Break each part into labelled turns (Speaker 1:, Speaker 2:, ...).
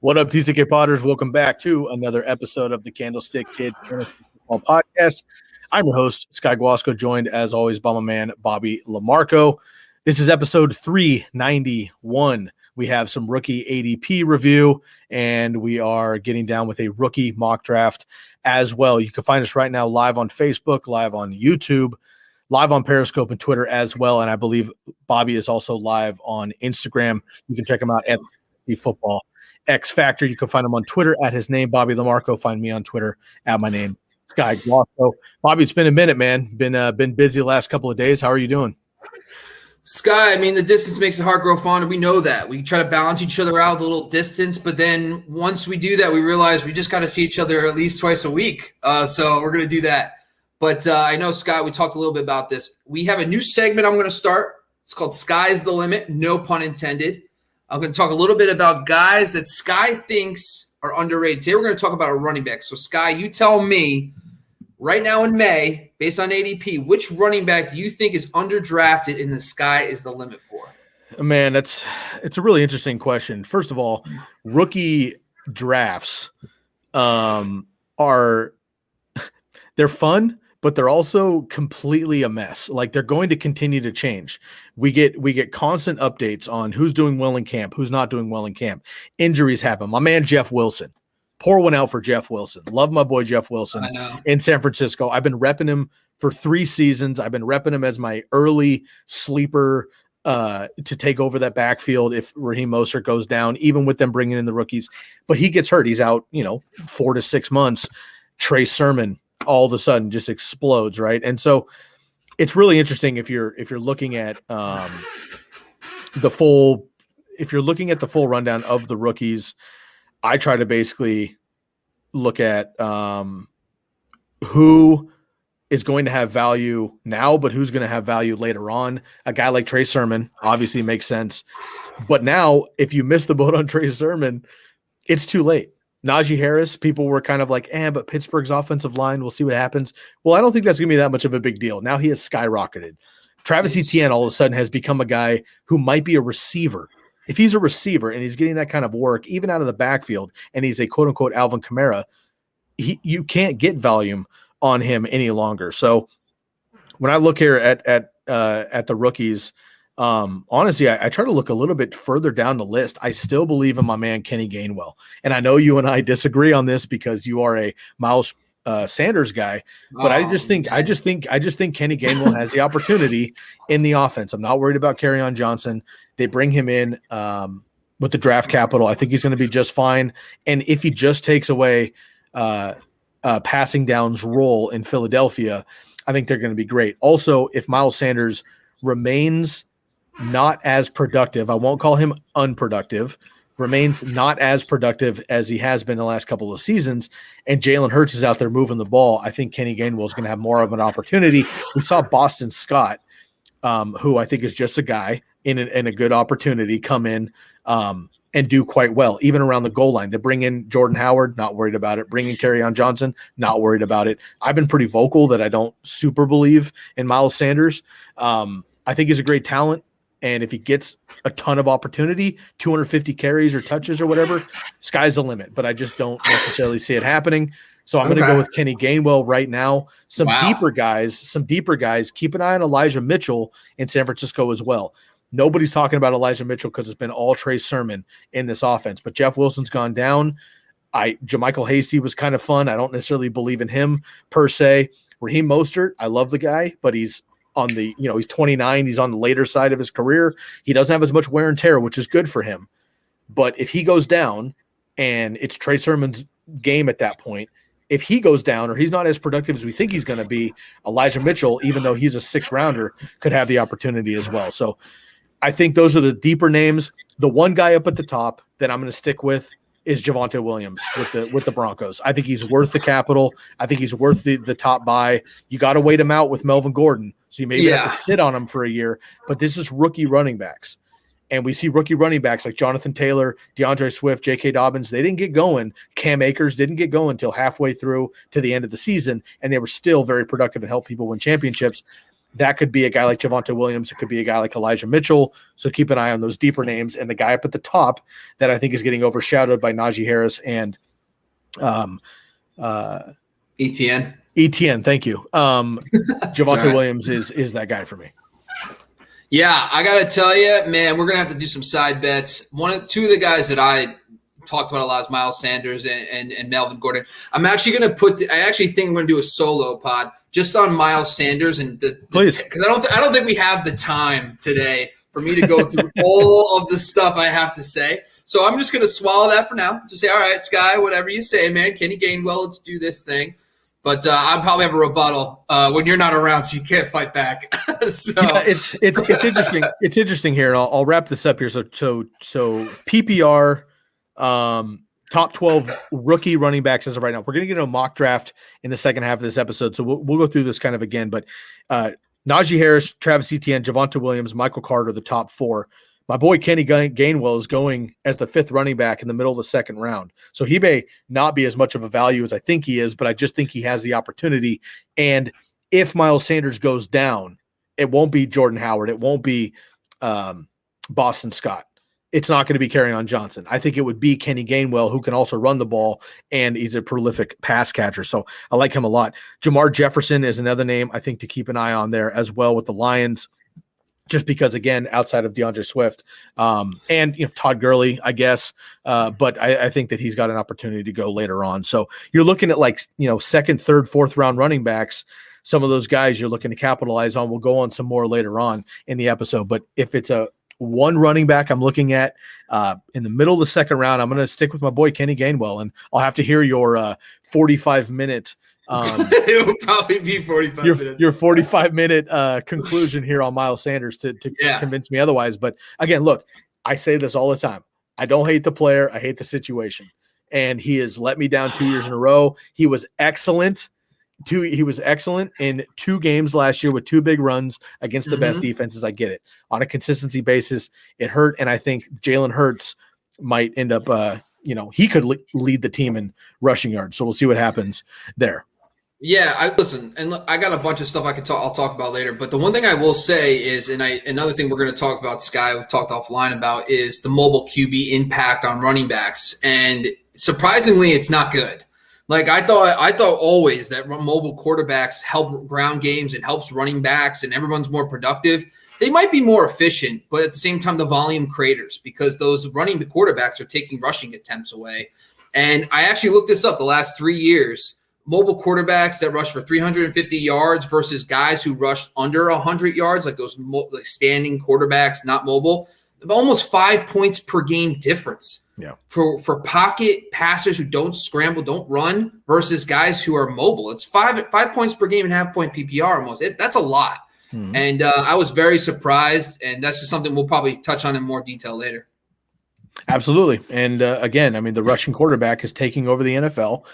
Speaker 1: What up, TCK Potters? Welcome back to another episode of the Candlestick Kids Football Podcast. I'm your host, Sky Guasco, joined as always by my man, Bobby Lamarco. This is episode 391. We have some rookie ADP review, and we are getting down with a rookie mock draft as well. You can find us right now live on Facebook, live on YouTube, live on Periscope and Twitter as well. And I believe Bobby is also live on Instagram. You can check him out at the Football X Factor. You can find him on Twitter at his name, Bobby Lamarco. Find me on Twitter at my name, Sky Guasco. Bobby, it's been a minute, man. Been busy the last couple of days. How are you doing?
Speaker 2: Sky, I mean, the distance makes the heart grow fonder. We know that. We try to balance each other out a little distance, but then once we do that, we realize we just got to see each other at least twice a week. So we're going to do that. But I know, Sky, we talked a little bit about this. We have a new segment I'm going to start. It's called Sky's the Limit, no pun intended. I'm going to talk a little bit about guys that Sky thinks are underrated. Today we're going to talk about a running back. So, Sky, you tell me right now in May, based on ADP, which running back do you think is underdrafted and the sky is the limit for?
Speaker 1: Man, it's a really interesting question. First of all, rookie drafts they're fun, but they're also completely a mess. Like, they're going to continue to change. We get constant updates on who's doing well in camp, who's not doing well in camp. Injuries happen. My man Jeff Wilson. Pour one out for Jeff Wilson. Love my boy Jeff Wilson in San Francisco. I've been repping him for 3 seasons. I've been repping him as my early sleeper to take over that backfield if Raheem Mostert goes down, even with them bringing in the rookies. But he gets hurt. He's out, 4 to 6 months. Trey Sermon all of a sudden just explodes, right? And so it's really interesting if you're looking at the full rundown of the rookies. I try to basically look at who is going to have value now, but who's going to have value later on. A guy like Trey Sermon obviously makes sense. But now, if you miss the boat on Trey Sermon, it's too late. Naji Harris, people were kind of like, but Pittsburgh's offensive line, we'll see what happens. Well, I don't think that's going to be that much of a big deal. Now he has skyrocketed. Travis Etienne all of a sudden has become a guy who might be a receiver. If he's a receiver and he's getting that kind of work, even out of the backfield, and he's a quote-unquote Alvin Kamara, you can't get volume on him any longer. So when I look here at the rookies, honestly, I try to look a little bit further down the list. I still believe in my man Kenny Gainwell, and I know you and I disagree on this because you are a Miles Sanders guy, but I just think Kenny Gainwell has the opportunity in the offense. I'm not worried about Kerryon Johnson. They bring him in with the draft capital. I think he's going to be just fine. And if he just takes away passing down's role in Philadelphia, I think they're going to be great. Also, if Miles Sanders remains not as productive, I won't call him unproductive, remains not as productive as he has been the last couple of seasons, and Jaylen Hurst is out there moving the ball, I think Kenny Gainwell is going to have more of an opportunity. We saw Boston Scott, who I think is just a guy in a good opportunity, come in and do quite well, even around the goal line. They bring in Jordan Howard, not worried about it. Bring in Kerryon Johnson, not worried about it. I've been pretty vocal that I don't super believe in Miles Sanders. I think he's a great talent. And if he gets a ton of opportunity, 250 carries or touches or whatever, sky's the limit. But I just don't necessarily see it happening. So I'm going to go with Kenny Gainwell right now. Some deeper guys. Keep an eye on Elijah Mitchell in San Francisco as well. Nobody's talking about Elijah Mitchell because it's been all Trey Sermon in this offense. But Jeff Wilson's gone down. Jermichael Hasty was kind of fun. I don't necessarily believe in him per se. Raheem Mostert, I love the guy, but he's on the, he's 29. He's on the later side of his career. He doesn't have as much wear and tear, which is good for him. But if he goes down and it's Trey Sermon's game at that point, if he goes down or he's not as productive as we think he's going to be, Elijah Mitchell, even though he's a 6th rounder, could have the opportunity as well. So I think those are the deeper names. The one guy up at the top that I'm going to stick with is Javonte Williams with the Broncos. I think he's worth the capital. I think he's worth the top buy. You got to wait him out with Melvin Gordon. So you maybe have to sit on him for a year, but this is rookie running backs. And we see rookie running backs like Jonathan Taylor, DeAndre Swift, J.K. Dobbins. They didn't get going. Cam Akers didn't get going until halfway through to the end of the season, and they were still very productive and helped people win championships. that could be a guy like Javonte Williams. It could be a guy like Elijah Mitchell. So keep an eye on those deeper names. And the guy up at the top that I think is getting overshadowed by Naji Harris and
Speaker 2: Etienne.
Speaker 1: Etienne, thank you. Javonte Williams is that guy for me.
Speaker 2: Yeah, I got to tell you, man, we're going to have to do some side bets. Two of the guys that I talked about a lot is Miles Sanders and Melvin Gordon. I'm actually going to I actually think I'm going to do a solo pod just on Miles Sanders
Speaker 1: Please,
Speaker 2: because I don't think we have the time today for me to go through all of the stuff I have to say. So I'm just going to swallow that for now. Just say, all right, Sky, whatever you say, man. Kenny Gainwell, let's do this thing. But I'll probably have a rebuttal when you're not around, so you can't fight back.
Speaker 1: It's interesting. It's interesting here, and I'll wrap this up here. So PPR. Top 12 rookie running backs as of right now. We're going to get a mock draft in the second half of this episode, so we'll go through this kind of again. But Naji Harris, Travis Etienne, Javonte Williams, Michael Carter, the top 4. My boy Kenny Gainwell is going as the 5th running back in the middle of the second round. So he may not be as much of a value as I think he is, but I just think he has the opportunity. And if Miles Sanders goes down, it won't be Jordan Howard. It won't be Boston Scott. It's not going to be Kerryon Johnson. I think it would be Kenny Gainwell, who can also run the ball, and he's a prolific pass catcher. So I like him a lot. Jamar Jefferson is another name I think to keep an eye on there as well with the Lions, just because, again, outside of DeAndre Swift and Todd Gurley, I guess. But I think that he's got an opportunity to go later on. So you're looking at second, third, fourth round running backs. Some of those guys you're looking to capitalize on. We'll go on some more later on in the episode. But if it's a one running back I'm looking at in the middle of the second round, I'm going to stick with my boy Kenny Gainwell, and I'll have to hear your 45-minute
Speaker 2: it will probably be 45 minutes.
Speaker 1: Your 45-minute conclusion here on Miles Sanders to convince me otherwise. But again, look, I say this all the time. I don't hate the player. I hate the situation. And he has let me down 2 years in a row. He was excellent. He was excellent in 2 games last year with 2 big runs against the best defenses. I get it. On a consistency basis, it hurt. And I think Jaylen Hurts might end up, he could lead the team in rushing yards. So we'll see what happens there.
Speaker 2: Yeah, listen, and look, I got a bunch of stuff I'll talk about later. But the one thing I will say is, another thing we're going to talk about, Sky, we've talked offline about, is the mobile QB impact on running backs. And surprisingly, it's not good. Like I thought always that mobile quarterbacks help ground games and helps running backs and everyone's more productive. They might be more efficient, but at the same time, the volume craters because those running quarterbacks are taking rushing attempts away. And I actually looked this up the last 3 years. Mobile quarterbacks that rush for 350 yards versus guys who rushed under 100 yards, like those standing quarterbacks, not mobile, almost 5 points per game difference.
Speaker 1: Yeah. For
Speaker 2: pocket passers who don't scramble, don't run versus guys who are mobile. It's 5 points per game and half-point PPR almost. That's a lot. Mm-hmm. And I was very surprised, and that's just something we'll probably touch on in more detail later.
Speaker 1: Absolutely. And again, I mean, the rushing quarterback is taking over the NFL.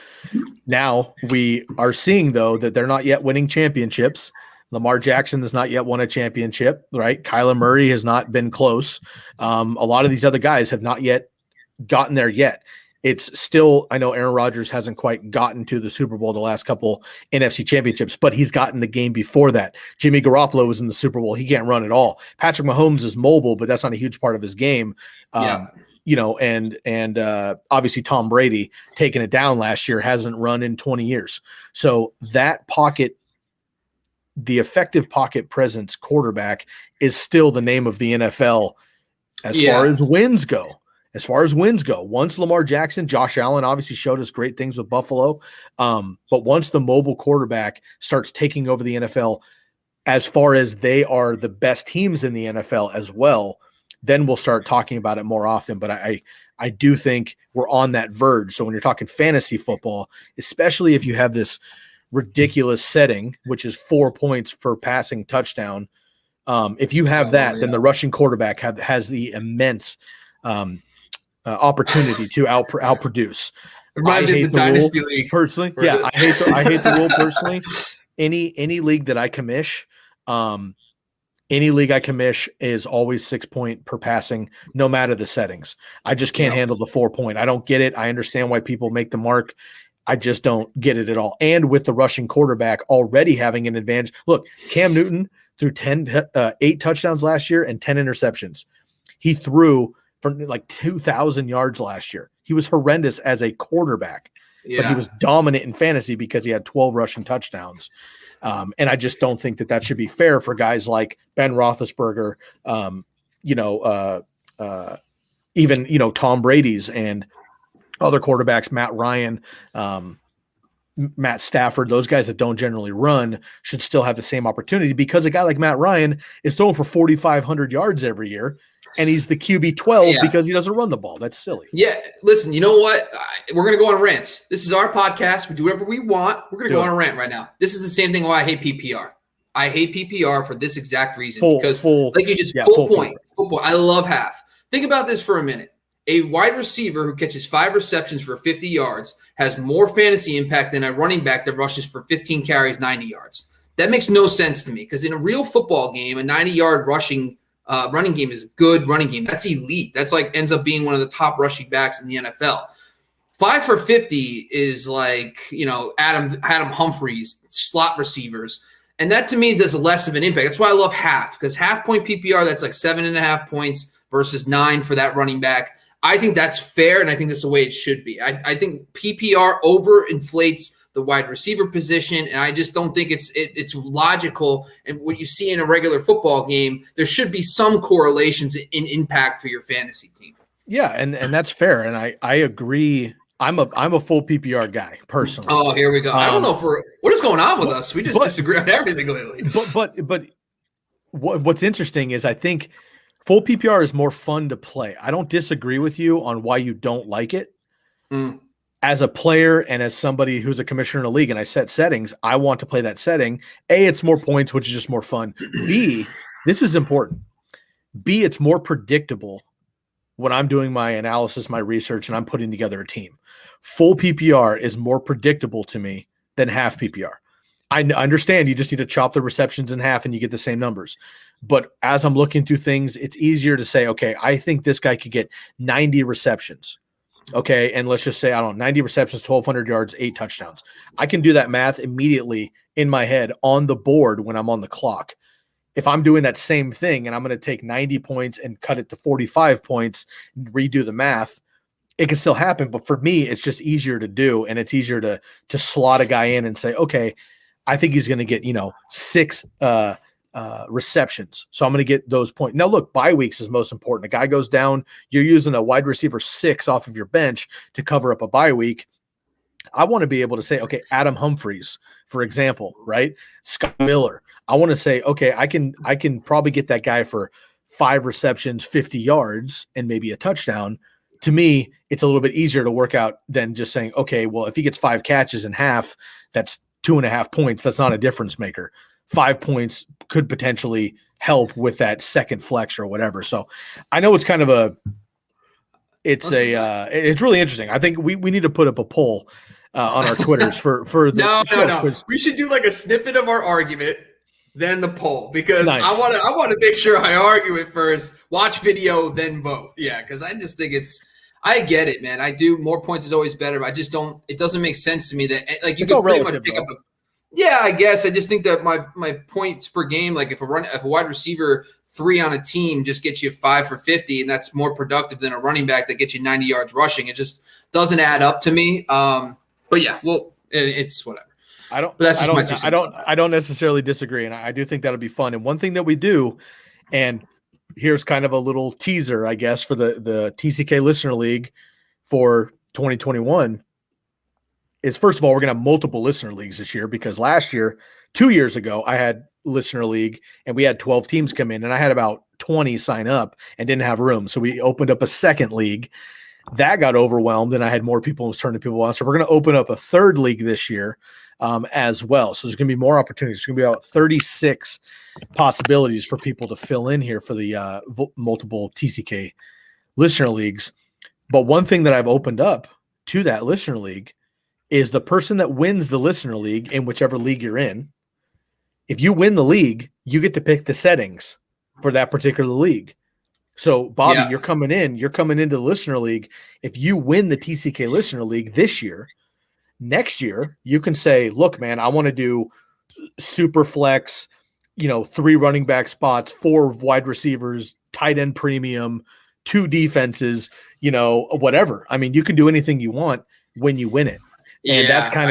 Speaker 1: Now we are seeing, though, that they're not yet winning championships. Lamar Jackson has not yet won a championship, right? Kyler Murray has not been close. A lot of these other guys have not yet gotten there yet. It's still, I know Aaron Rodgers hasn't quite gotten to the Super Bowl the last couple NFC championships, but he's gotten the game before that. Jimmy Garoppolo was in the Super Bowl. He can't run at all. Patrick Mahomes is mobile, but that's not a huge part of his game. And obviously Tom Brady taking it down last year hasn't run in 20 years. So that pocket, the effective pocket presence quarterback is still the name of the NFL as far as wins go. Once Lamar Jackson, Josh Allen obviously showed us great things with Buffalo. But once the mobile quarterback starts taking over the NFL, as far as they are the best teams in the NFL as well, then we'll start talking about it more often. But I do think we're on that verge. So when you're talking fantasy football, especially if you have this ridiculous setting, which is 4 points per passing touchdown, if you have then the rushing quarterback has the immense opportunity to outproduce.
Speaker 2: Reminds me of the Dynasty League
Speaker 1: personally. Yeah, I hate the rule personally. Any league that I commish, is always 6 point per passing, no matter the settings. I just can't handle the 4 point. I don't get it. I understand why people make the mark. I just don't get it at all. And with the rushing quarterback already having an advantage, look, Cam Newton threw 8 touchdowns last year and 10 interceptions. He threw for like 2,000 yards last year. He was horrendous as a quarterback, but he was dominant in fantasy because he had 12 rushing touchdowns. And I just don't think that should be fair for guys like Ben Roethlisberger, even Tom Brady's and other quarterbacks, Matt Ryan, Matt Stafford, those guys that don't generally run should still have the same opportunity, because a guy like Matt Ryan is throwing for 4,500 yards every year, and he's the QB 12 because he doesn't run the ball. That's silly.
Speaker 2: Yeah, listen, you know what? We're going to go on rants. This is our podcast. We do whatever we want. We're going to go on a rant right now. This is the same thing why I hate PPR. I hate PPR for this exact reason. Full point. I love half. Think about this for a minute. A wide receiver who catches 5 receptions for 50 yards has more fantasy impact than a running back that rushes for 15 carries, 90 yards. That makes no sense to me, because in a real football game, a 90-yard running game is a good running game. That's elite. That's like ends up being one of the top rushing backs in the NFL. 5 for 50 is like, Adam Humphries, slot receivers. And that to me does less of an impact. That's why I love half, because half-point PPR, that's like 7.5 points versus 9 for that running back. I think that's fair, and I think that's the way it should be. I think PPR overinflates the wide receiver position, and I just don't think it's logical. And what you see in a regular football game, there should be some correlations in impact for your fantasy team.
Speaker 1: Yeah, and that's fair, and I agree. I'm a full PPR guy personally.
Speaker 2: Oh, here we go. I don't know what is going on with us. We just disagree on everything lately.
Speaker 1: But what's interesting is I think full PPR is more fun to play. I don't disagree with you on why you don't like it. As a player and as somebody who's a commissioner in a league and I set settings, I want to play that setting. A, it's more points, which is just more fun. B, this is important. B, it's more predictable when I'm doing my analysis, my research, and I'm putting together a team. Full PPR is more predictable to me than half PPR. I understand you just need to chop the receptions in half and you get the same numbers. But as I'm looking through things, it's easier to say, okay, I think this guy could get 90 receptions. Okay, and let's just say, 90 receptions, 1,200 yards, 8 touchdowns. I can do that math immediately in my head on the board when I'm on the clock. If I'm doing that same thing and I'm going to take 90 points and cut it to 45 points, and redo the math, it can still happen. But for me, it's just easier to do, and it's easier to slot a guy in and say, okay, I think he's going to get 6 receptions. So I'm going to get those points. Now, look, bye weeks is most important. A guy goes down, you're using a wide receiver 6 off of your bench to cover up a bye week. I want to be able to say, okay, Adam Humphries, for example, right? Scott Miller. I want to say, okay, I can probably get that guy for 5 receptions, 50 yards, and maybe a touchdown. To me, it's a little bit easier to work out than just saying, okay, well, if he gets 5 catches in half, that's 2.5 points. That's not a difference maker. 5 points could potentially help with that second flex or whatever. So I know it's kind of it's really interesting. I think we need to put up a poll on our Twitters for the
Speaker 2: No. We should do like a snippet of our argument, then the poll, because nice. I want to make sure I argue it first, watch video, then vote. Yeah, because I just think I get it, man. I do. More points is always better, but I just don't. It doesn't make sense to me that like you can pretty much pick up a. Yeah, I guess. I just think that my points per game, like if a wide receiver 3 on a team just gets you 5 for 50, and that's more productive than a running back that gets you 90 yards rushing. It just doesn't add up to me. But yeah, well, it's whatever.
Speaker 1: I don't necessarily disagree, and I do think that'll be fun. And one thing that we do, and here's kind of a little teaser, I guess, for the TCK Listener League for 2021. Is first of all, we're going to have multiple listener leagues this year, because last year, 2 years ago, I had listener league and we had 12 teams come in and I had about 20 sign up and didn't have room. So we opened up a second league that got overwhelmed and I had more people and was turning people on. So we're going to open up a third league this year as well. So there's going to be more opportunities. There's going to be about 36 possibilities for people to fill in here for the multiple TCK listener leagues. But one thing that I've opened up to that listener league is the person that wins the listener league in whichever league you're in. If you win the league, you get to pick the settings for that particular league. So Bobby, you're coming into the listener league. If you win the TCK listener league this year, next year, you can say, look, man, I want to do super flex, 3 running back spots, 4 wide receivers, tight end premium, 2 defenses, whatever. I mean, you can do anything you want when you win it. And that's kind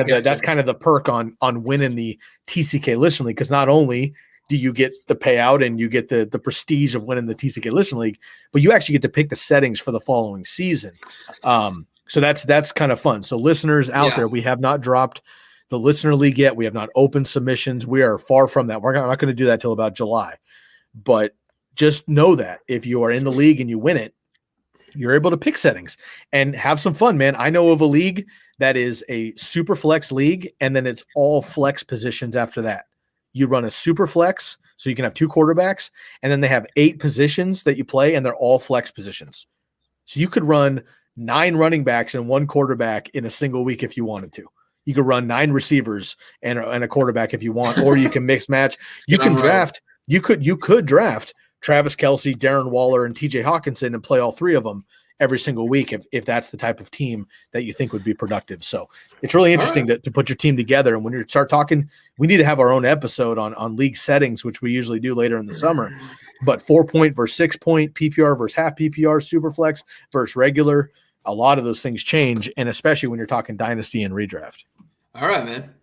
Speaker 1: of the perk on winning the TCK Listen League, because not only do you get the payout and you get the prestige of winning the TCK Listen League, but you actually get to pick the settings for the following season. So that's kind of fun. So listeners out there, we have not dropped the listener league yet. We have not opened submissions. We are far from that. We're not going to do that till about July. But just know that if you are in the league and you win it, you're able to pick settings and have some fun, man. I know of a league that is a super flex league, and then it's all flex positions after that. You run a super flex, so you can have 2 quarterbacks, and then they have 8 positions that you play, and they're all flex positions. So you could run 9 running backs and 1 quarterback in a single week if you wanted to. You could run 9 receivers and a quarterback if you want, or you can mix match. You can draft. You could draft Travis Kelce, Darren Waller, and TJ Hawkinson and play all 3 of them every single week if that's the type of team that you think would be productive. So it's really interesting to put your team together. And when you start talking, we need to have our own episode on league settings, which we usually do later in the summer. But 4-point versus 6-point, PPR versus half PPR, Superflex versus regular, a lot of those things change, and especially when you're talking dynasty and redraft.
Speaker 2: All right, man.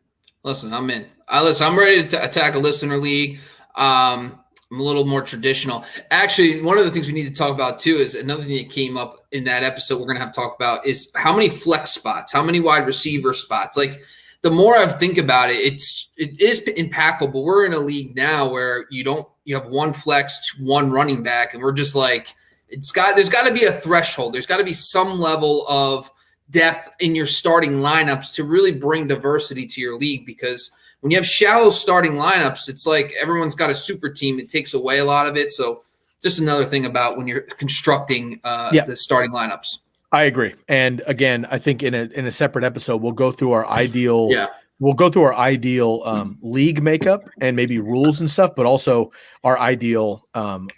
Speaker 2: Listen, I'm in. I'm ready to attack a listener league. I'm a little more traditional. Actually, one of the things we need to talk about too is another thing that came up in that episode we're going to have to talk about is how many flex spots, how many wide receiver spots. Like, the more I think about it, it is impactful, but we're in a league now where you have 1 flex, 1 running back, and we're just like, there's got to be a threshold. There's got to be some level of depth in your starting lineups to really bring diversity to your league, because when you have shallow starting lineups, it's like everyone's got a super team. It takes away a lot of it. So just another thing about when you're constructing the starting lineups.
Speaker 1: I agree. And again, I think in a separate episode, we'll go through our ideal league makeup and maybe rules and stuff, but also our ideal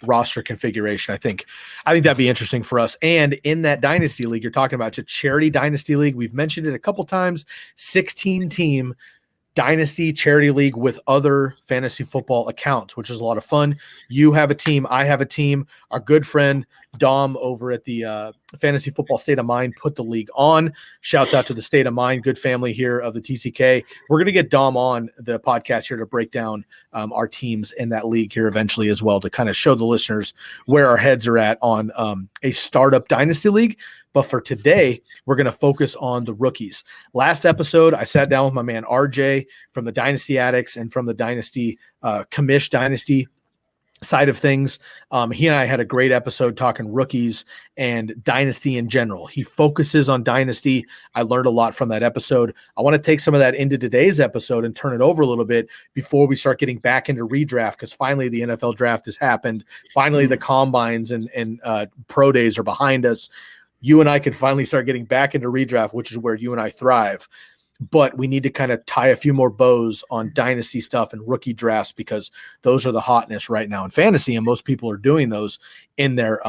Speaker 1: roster configuration. I think that'd be interesting for us. And in that dynasty league, you're talking about, it's a charity dynasty league. We've mentioned it a couple times, 16 team dynasty charity league with other fantasy football accounts, which is a lot of fun. You have a team, I have a team. Our good friend Dom over at the Fantasy Football State of Mind put the league on. Shouts out to the State of Mind, good family here of the TCK. We're going to get Dom on the podcast here to break down our teams in that league here eventually as well, to kind of show the listeners where our heads are at on a startup dynasty league. But for today, we're going to focus on the rookies. Last episode, I sat down with my man RJ from the Dynasty Addicts and from the Dynasty Commish Dynasty side of things. He and I had a great episode talking rookies and dynasty in general. He focuses on dynasty. I learned a lot from that episode. I want to take some of that into today's episode and turn it over a little bit before we start getting back into redraft, because finally the NFL draft has happened. Finally, the combines and pro days are behind us. You and I can finally start getting back into redraft, which is where you and I thrive. But we need to kind of tie a few more bows on dynasty stuff and rookie drafts, because those are the hotness right now in fantasy, and most people are doing those in their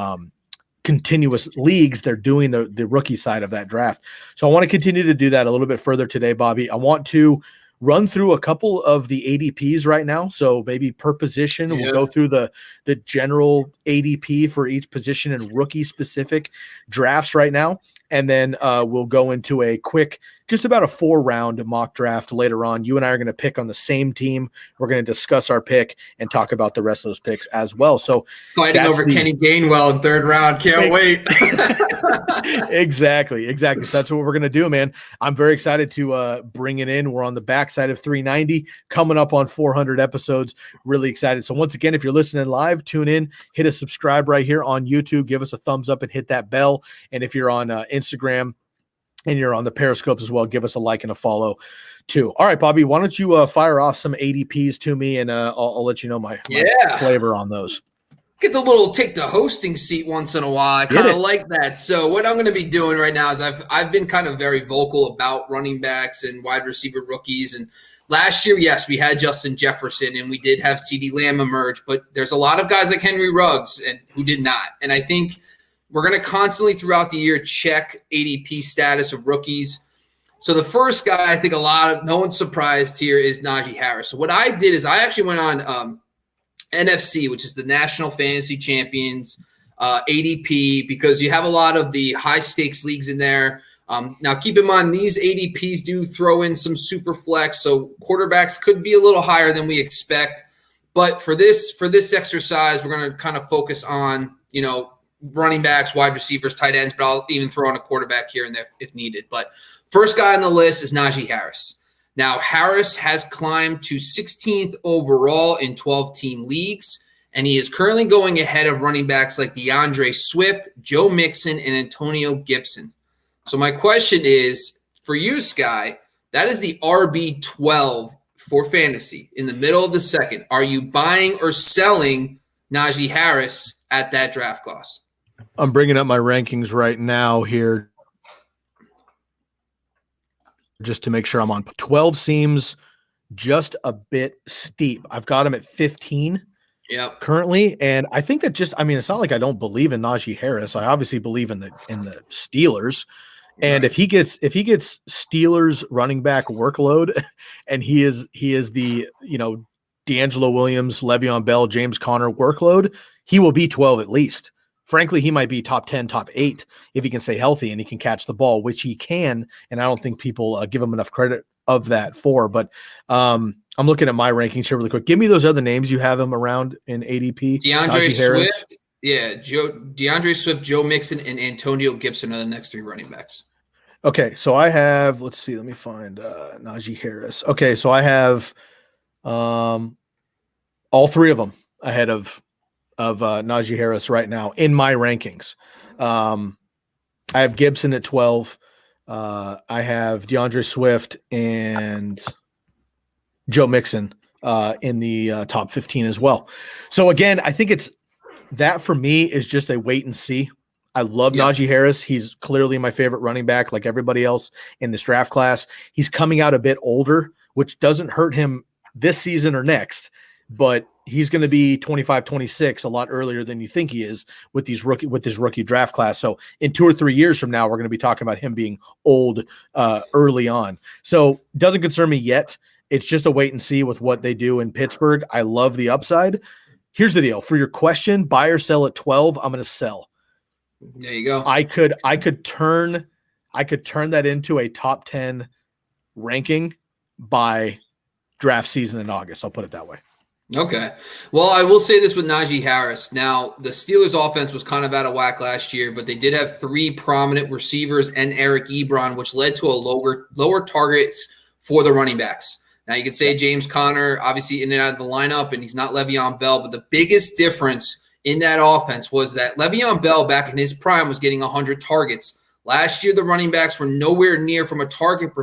Speaker 1: continuous leagues. They're doing the rookie side of that draft. So I want to continue to do that a little bit further today, Bobby. I want to run through a couple of the ADPs right now. So maybe per position, we'll go through the general ADP for each position and rookie specific drafts right now. And then we'll go into a quick, just about a 4-round mock draft later on. You and I are going to pick on the same team. We're going to discuss our pick and talk about the rest of those picks as well. So
Speaker 2: fighting over Kenny Gainwell in 3rd round. Can't wait.
Speaker 1: Exactly. So that's what we're going to do, man. I'm very excited to bring it in. We're on the backside of 390, coming up on 400 episodes. Really excited. So once again, if you're listening live, tune in, hit a subscribe right here on YouTube, give us a thumbs up and hit that bell. And if you're on Instagram and you're on the Periscope as well, give us a like and a follow too. All right, Bobby, why don't you fire off some ADPs to me, and I'll let you know my flavor on those.
Speaker 2: Get the little take the hosting seat once in a while. I kind of like that. So what I'm going to be doing right now is I've been kind of very vocal about running backs and wide receiver rookies. And last year, yes, we had Justin Jefferson and we did have CeeDee Lamb emerge, but there's a lot of guys like Henry Ruggs and who did not. And I think we're going to constantly throughout the year check ADP status of rookies. So the first guy I think no one's surprised here is Naji Harris. So what I did is I actually went on NFC, which is the National Fantasy Champions, ADP, because you have a lot of the high stakes leagues in there. Now, keep in mind, these ADPs do throw in some super flex, so quarterbacks could be a little higher than we expect. But for this exercise, we're going to kind of focus on, running backs, wide receivers, tight ends, but I'll even throw in a quarterback here and there if needed. But first guy on the list is Naji Harris. Now, Harris has climbed to 16th overall in 12-team leagues, and he is currently going ahead of running backs like DeAndre Swift, Joe Mixon, and Antonio Gibson. So my question is, for you, Sky, that is the RB12 for fantasy in the middle of the second. Are you buying or selling Naji Harris at that draft cost?
Speaker 1: I'm bringing up my rankings right now here just to make sure I'm on. 12 seems just a bit steep. I've got him at 15 currently, and I think that it's not like I don't believe in Naji Harris. I obviously believe in the Steelers. And if he gets Steelers running back workload, and he is the D'Angelo Williams, Le'Veon Bell, James Conner workload, he will be 12 at least. Frankly, he might be top 10, top 8 if he can stay healthy and he can catch the ball, which he can. And I don't think people give him enough credit of that for. But I'm looking at my rankings here really quick. Give me those other names you have him around in ADP.
Speaker 2: DeAndre Swift. Yeah, DeAndre Swift, Joe Mixon, and Antonio Gibson are the next 3 running backs.
Speaker 1: Okay, so I have, let's see, let me find Naji Harris. Okay, so I have all 3 of them ahead of Naji Harris right now in my rankings. I have Gibson at 12. I have DeAndre Swift and Joe Mixon in the top 15 as well. So again, I think that for me is just a wait and see. I love Naji Harris. He's clearly my favorite running back, like everybody else in this draft class. He's coming out a bit older, which doesn't hurt him this season or next, but he's going to be 25, 26 a lot earlier than you think he is with this rookie draft class. So in 2 or 3 years from now, we're going to be talking about him being old early on. So doesn't concern me yet. It's just a wait and see with what they do in Pittsburgh. I love the upside. Here's the deal. For your question, buy or sell at 12, I'm going to sell.
Speaker 2: There you go.
Speaker 1: I could turn that into a top 10 ranking by draft season in August. I'll put it that way.
Speaker 2: Okay. Well, I will say this with Naji Harris. Now, the Steelers offense was kind of out of whack last year, but they did have 3 prominent receivers and Eric Ebron, which led to a lower targets for the running backs. Now, you could say James Conner, obviously in and out of the lineup, and he's not Le'Veon Bell, but the biggest difference in that offense was that Le'Veon Bell back in his prime was getting 100 targets. Last year, the running backs were nowhere near from a target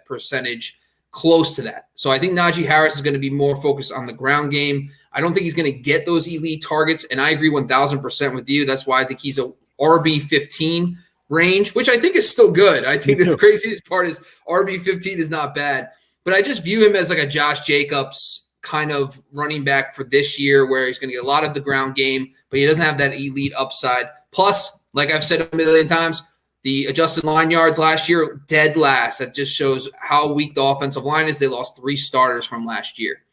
Speaker 2: percentage close to that. So I think Naji Harris is going to be more focused on the ground game. I don't think he's going to get those elite targets, and I agree 1,000% with you. That's why I think he's a RB15 range, which I think is still good. I think the craziest part is RB15 is not bad. But I just view him as like a Josh Jacobs kind of running back for this year, where he's going to get a lot of the ground game, but he doesn't have that elite upside. Plus, like I've said a million times, the adjusted line yards last year, dead last. That just shows how weak the offensive line is. They lost 3 starters from last year.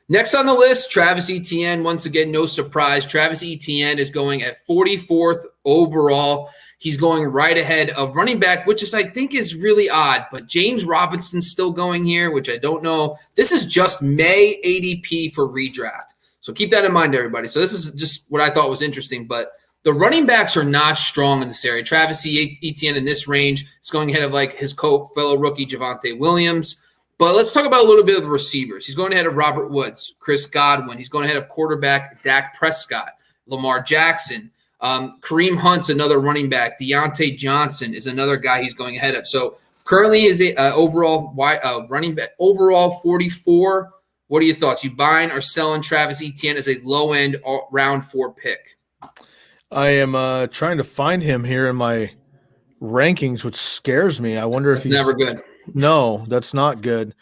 Speaker 2: Next on the list, Travis Etienne. Once again, no surprise. Travis Etienne is going at 44th overall. He's going right ahead of running back, which I think is really odd. But James Robinson's still going here, which I don't know. This is just May ADP for redraft. So keep that in mind, everybody. So this is just what I thought was interesting. But the running backs are not strong in this area. Travis Etienne in this range is going ahead of like his fellow rookie Javonte Williams. But let's talk about a little bit of the receivers. He's going ahead of Robert Woods, Chris Godwin. He's going ahead of quarterback Dak Prescott, Lamar Jackson. Kareem Hunt's another running back. Deontay Johnson is another guy he's going ahead of. So currently is a overall running back, overall 44. What are your thoughts? You buying or selling Travis Etienne as a low-end round 4 pick?
Speaker 1: I am trying to find him here in my rankings, which scares me. I wonder if he's
Speaker 2: never good.
Speaker 1: No, that's not good.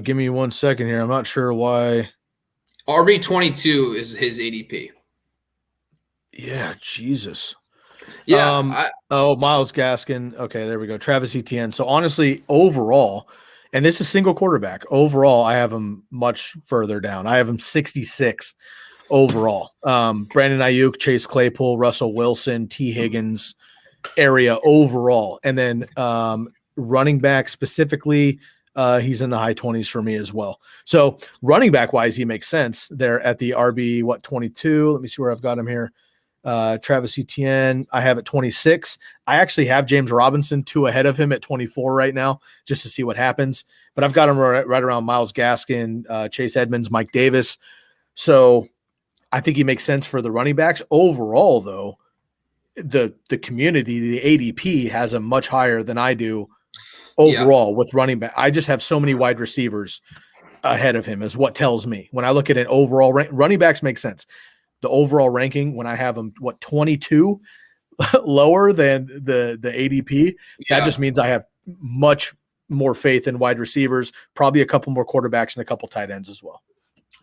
Speaker 1: Give me 1 second here. I'm not sure why.
Speaker 2: RB22 is his ADP.
Speaker 1: Yeah, Jesus.
Speaker 2: Yeah.
Speaker 1: Myles Gaskin. Okay, there we go. Travis Etienne. So honestly, overall, and this is single quarterback. Overall, I have him much further down. I have him 66 overall. Brandon Ayouk, Chase Claypool, Russell Wilson, T. Higgins area overall. And then running back specifically, he's in the high 20s for me as well. So running back wise, he makes sense there at the RB, 22. Let me see where I've got him here. Travis Etienne, I have at 26. I actually have James Robinson 2 ahead of him at 24 right now, just to see what happens. But I've got him right around Myles Gaskin, Chase Edmonds, Mike Davis. So I think he makes sense for the running backs. Overall, though, the community, the ADP has him much higher than I do overall with running back. I just have so many wide receivers ahead of him is what tells me. When I look at an overall running backs make sense. The overall ranking, when I have them, 22 lower than the ADP, that just means I have much more faith in wide receivers, probably a couple more quarterbacks and a couple tight ends as well.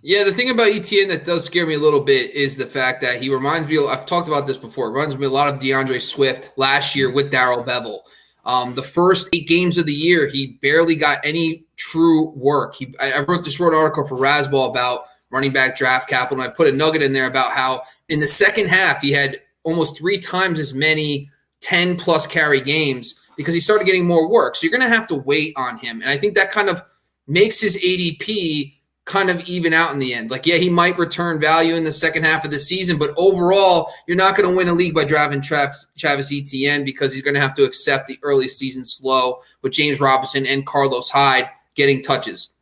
Speaker 2: Yeah, the thing about Etienne that does scare me a little bit is the fact that he reminds me, I've talked about this before, it reminds me a lot of DeAndre Swift last year with Darrell Bevel. The first 8 games of the year, he barely got any true work. I wrote an article for Razzball about running back draft capital, and I put a nugget in there about how in the second half he had almost 3 times as many 10-plus carry games because he started getting more work. So you're going to have to wait on him. And I think that kind of makes his ADP kind of even out in the end. Like, yeah, he might return value in the second half of the season, but overall, you're not going to win a league by drafting Travis Etienne because he's going to have to accept the early season slow with James Robinson and Carlos Hyde getting touches.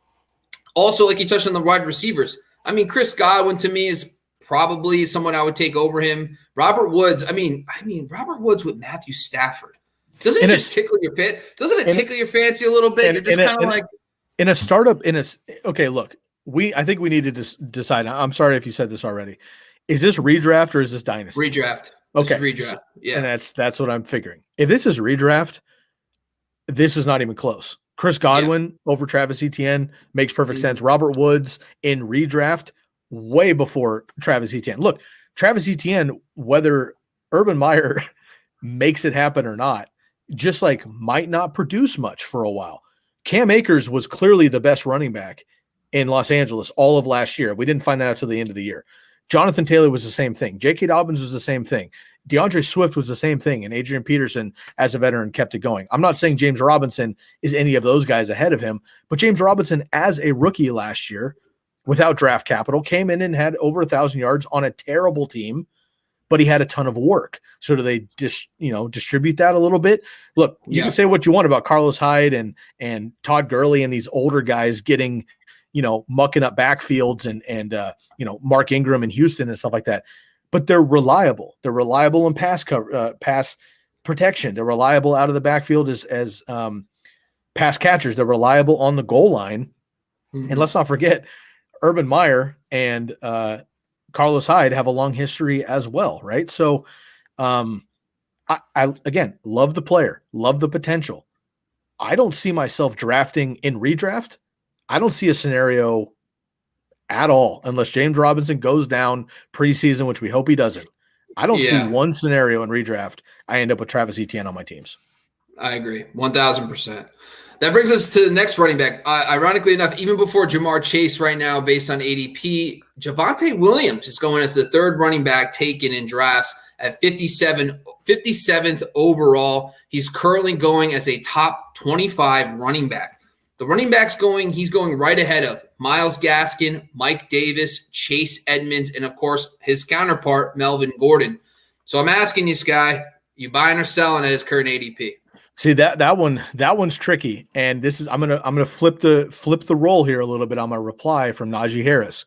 Speaker 2: Also, like you touched on the wide receivers, I mean, Chris Godwin to me is probably someone I would take over him. Robert Woods, I mean, Robert Woods with Matthew Stafford. Doesn't it just tickle your fit? Doesn't it tickle your fancy a little bit? You're just kind of like
Speaker 1: in a startup. Okay, look, I think we need to decide. I'm sorry if you said this already. Is this redraft or is this dynasty?
Speaker 2: Redraft.
Speaker 1: Okay,
Speaker 2: redraft. Yeah,
Speaker 1: and that's what I'm figuring. If this is redraft, this is not even close. Chris Godwin over Travis Etienne makes perfect sense. Robert Woods in redraft way before Travis Etienne. Look, Travis Etienne, whether Urban Meyer makes it happen or not, just like might not produce much for a while. Cam Akers was clearly the best running back in Los Angeles all of last year. We didn't find that out till the end of the year. Jonathan Taylor was the same thing. J.K. Dobbins was the same thing. DeAndre Swift was the same thing, and Adrian Peterson, as a veteran, kept it going. I'm not saying James Robinson is any of those guys ahead of him, but James Robinson, as a rookie last year, without draft capital, came in and had over 1,000 yards on a terrible team, but he had a ton of work. So do they distribute that a little bit? Look, you can say what you want about Carlos Hyde and Todd Gurley and these older guys getting, mucking up backfields and Mark Ingram in Houston and stuff like that. But they're reliable. They're reliable in pass protection. They're reliable out of the backfield as pass catchers. They're reliable on the goal line. And let's not forget, Urban Meyer and Carlos Hyde have a long history as well, right? So, I again love the player, love the potential. I don't see myself drafting in redraft. I don't see a scenario at all, unless James Robinson goes down preseason, which we hope he doesn't. I don't see one scenario in redraft I end up with Travis Etienne on my teams.
Speaker 2: I agree, 1,000%. That brings us to the next running back. Ironically enough, even before Jamar Chase right now, based on ADP, Javonte Williams is going as the 3rd running back taken in drafts at 57th overall. He's currently going as a top 25 running back. The running back's he's going right ahead of Myles Gaskin, Mike Davis, Chase Edmonds, and of course his counterpart, Melvin Gordon. So I'm asking you, Sky, you buying or selling at his current ADP?
Speaker 1: See that one's tricky. And this is I'm gonna flip the role here a little bit on my reply from Naji Harris.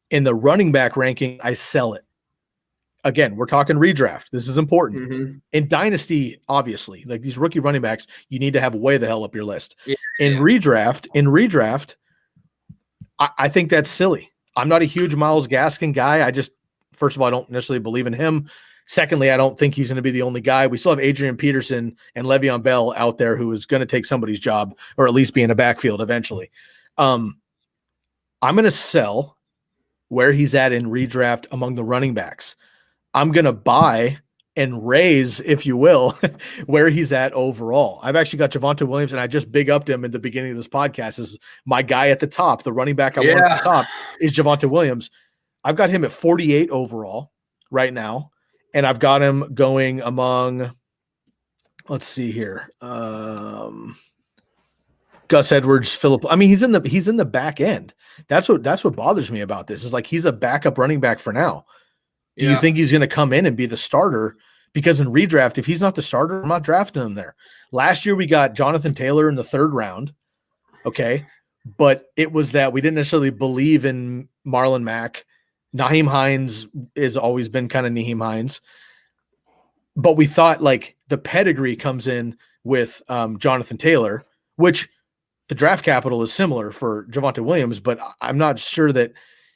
Speaker 1: In the running back ranking, I sell it. Again, we're talking redraft. This is important. In dynasty, obviously, like these rookie running backs, you need to have way the hell up your list. In redraft, I think that's silly. I'm not a huge Myles Gaskin guy. First of all, I don't necessarily believe in him. Secondly, I don't think he's going to be the only guy. We still have Adrian Peterson and Le'Veon Bell out there who is going to take somebody's job or at least be in a backfield eventually. I'm going to sell where he's at in redraft among the running backs. I'm going to buy and raise, if you will, where he's at overall. I've actually got Javonte Williams, and I just big upped him in the beginning of this podcast as my guy at the top. The running back I want at the top is Javonte Williams. I've got him at 48 overall right now, and I've got him going among, let's see here, Gus Edwards, Phillip. I mean, he's in the back end. That's what bothers me about this. Is like he's a backup running back for now. Do you think he's going to come in and be the starter? Because in redraft, if he's not the starter, I'm not drafting him there. Last year we got Jonathan Taylor in the 3rd round. Okay. But it was that we didn't necessarily believe in Marlon Mack. Nyheim Hines has always been kind of Nyheim Hines. But we thought like the pedigree comes in with Jonathan Taylor, which the draft capital is similar for Javonte Williams, but I'm not sure that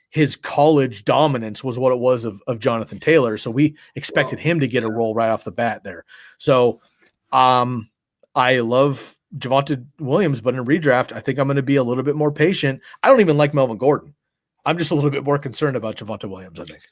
Speaker 1: his college dominance was what it was of Jonathan Taylor. So we expected him to get a role right off the bat there. So I love Javonte Williams, but in redraft, I think I'm going to be a little bit more patient. I don't even like Melvin Gordon. I'm just a little bit more concerned about Javonte Williams, I think.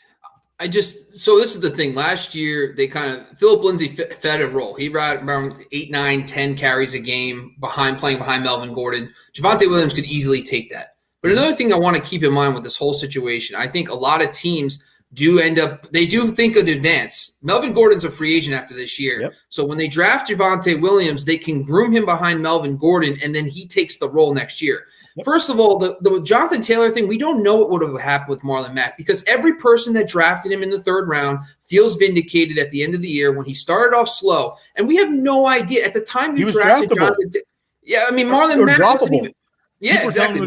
Speaker 2: So this is the thing. Last year, they Philip Lindsay fed a role. He ran around 8, 9, 10 carries a game playing behind Melvin Gordon. Javonte Williams could easily take that. But another thing I want to keep in mind with this whole situation, I think a lot of teams do think in advance. Melvin Gordon's a free agent after this year.
Speaker 1: Yep.
Speaker 2: So when they draft Javonte Williams, they can groom him behind Melvin Gordon, and then he takes the role next year. Yep. First of all, the Jonathan Taylor thing, we don't know what would have happened with Marlon Mack because every person that drafted him in the 3rd round feels vindicated at the end of the year when he started off slow. And we have no idea. At the time you drafted Jonathan Marlon Mack wasn't even – yeah, exactly.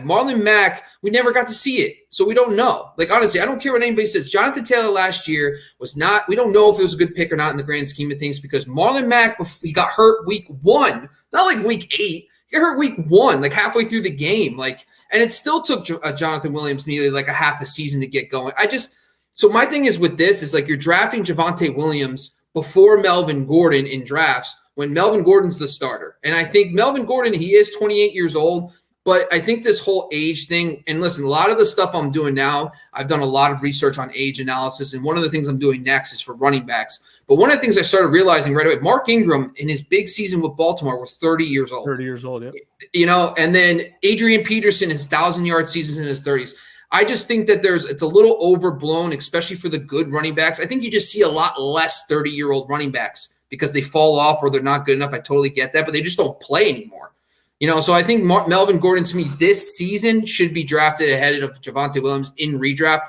Speaker 2: Marlon Mack, we never got to see it. So we don't know. Like, honestly, I don't care what anybody says. Jonathan Taylor last year was not – we don't know if it was a good pick or not in the grand scheme of things because Marlon Mack, he got hurt week 1, not like week 8. He got hurt week 1, like halfway through the game. Like, and it still took Jonathan Williams nearly like a half a season to get going. So my thing is with this is like you're drafting Javonte Williams before Melvin Gordon in drafts when Melvin Gordon's the starter. And I think Melvin Gordon, he is 28 years old. But I think this whole age thing, and listen, a lot of the stuff I'm doing now, I've done a lot of research on age analysis, and one of the things I'm doing next is for running backs. But one of the things I started realizing right away, Mark Ingram in his big season with Baltimore was 30 years old.
Speaker 1: 30 years old,
Speaker 2: yeah. And then Adrian Peterson, his 1,000-yard seasons in his 30s. I just think that it's a little overblown, especially for the good running backs. I think you just see a lot less 30-year-old running backs because they fall off or they're not good enough. I totally get that, but they just don't play anymore. So I think Melvin Gordon, to me, this season should be drafted ahead of Javonte Williams in redraft.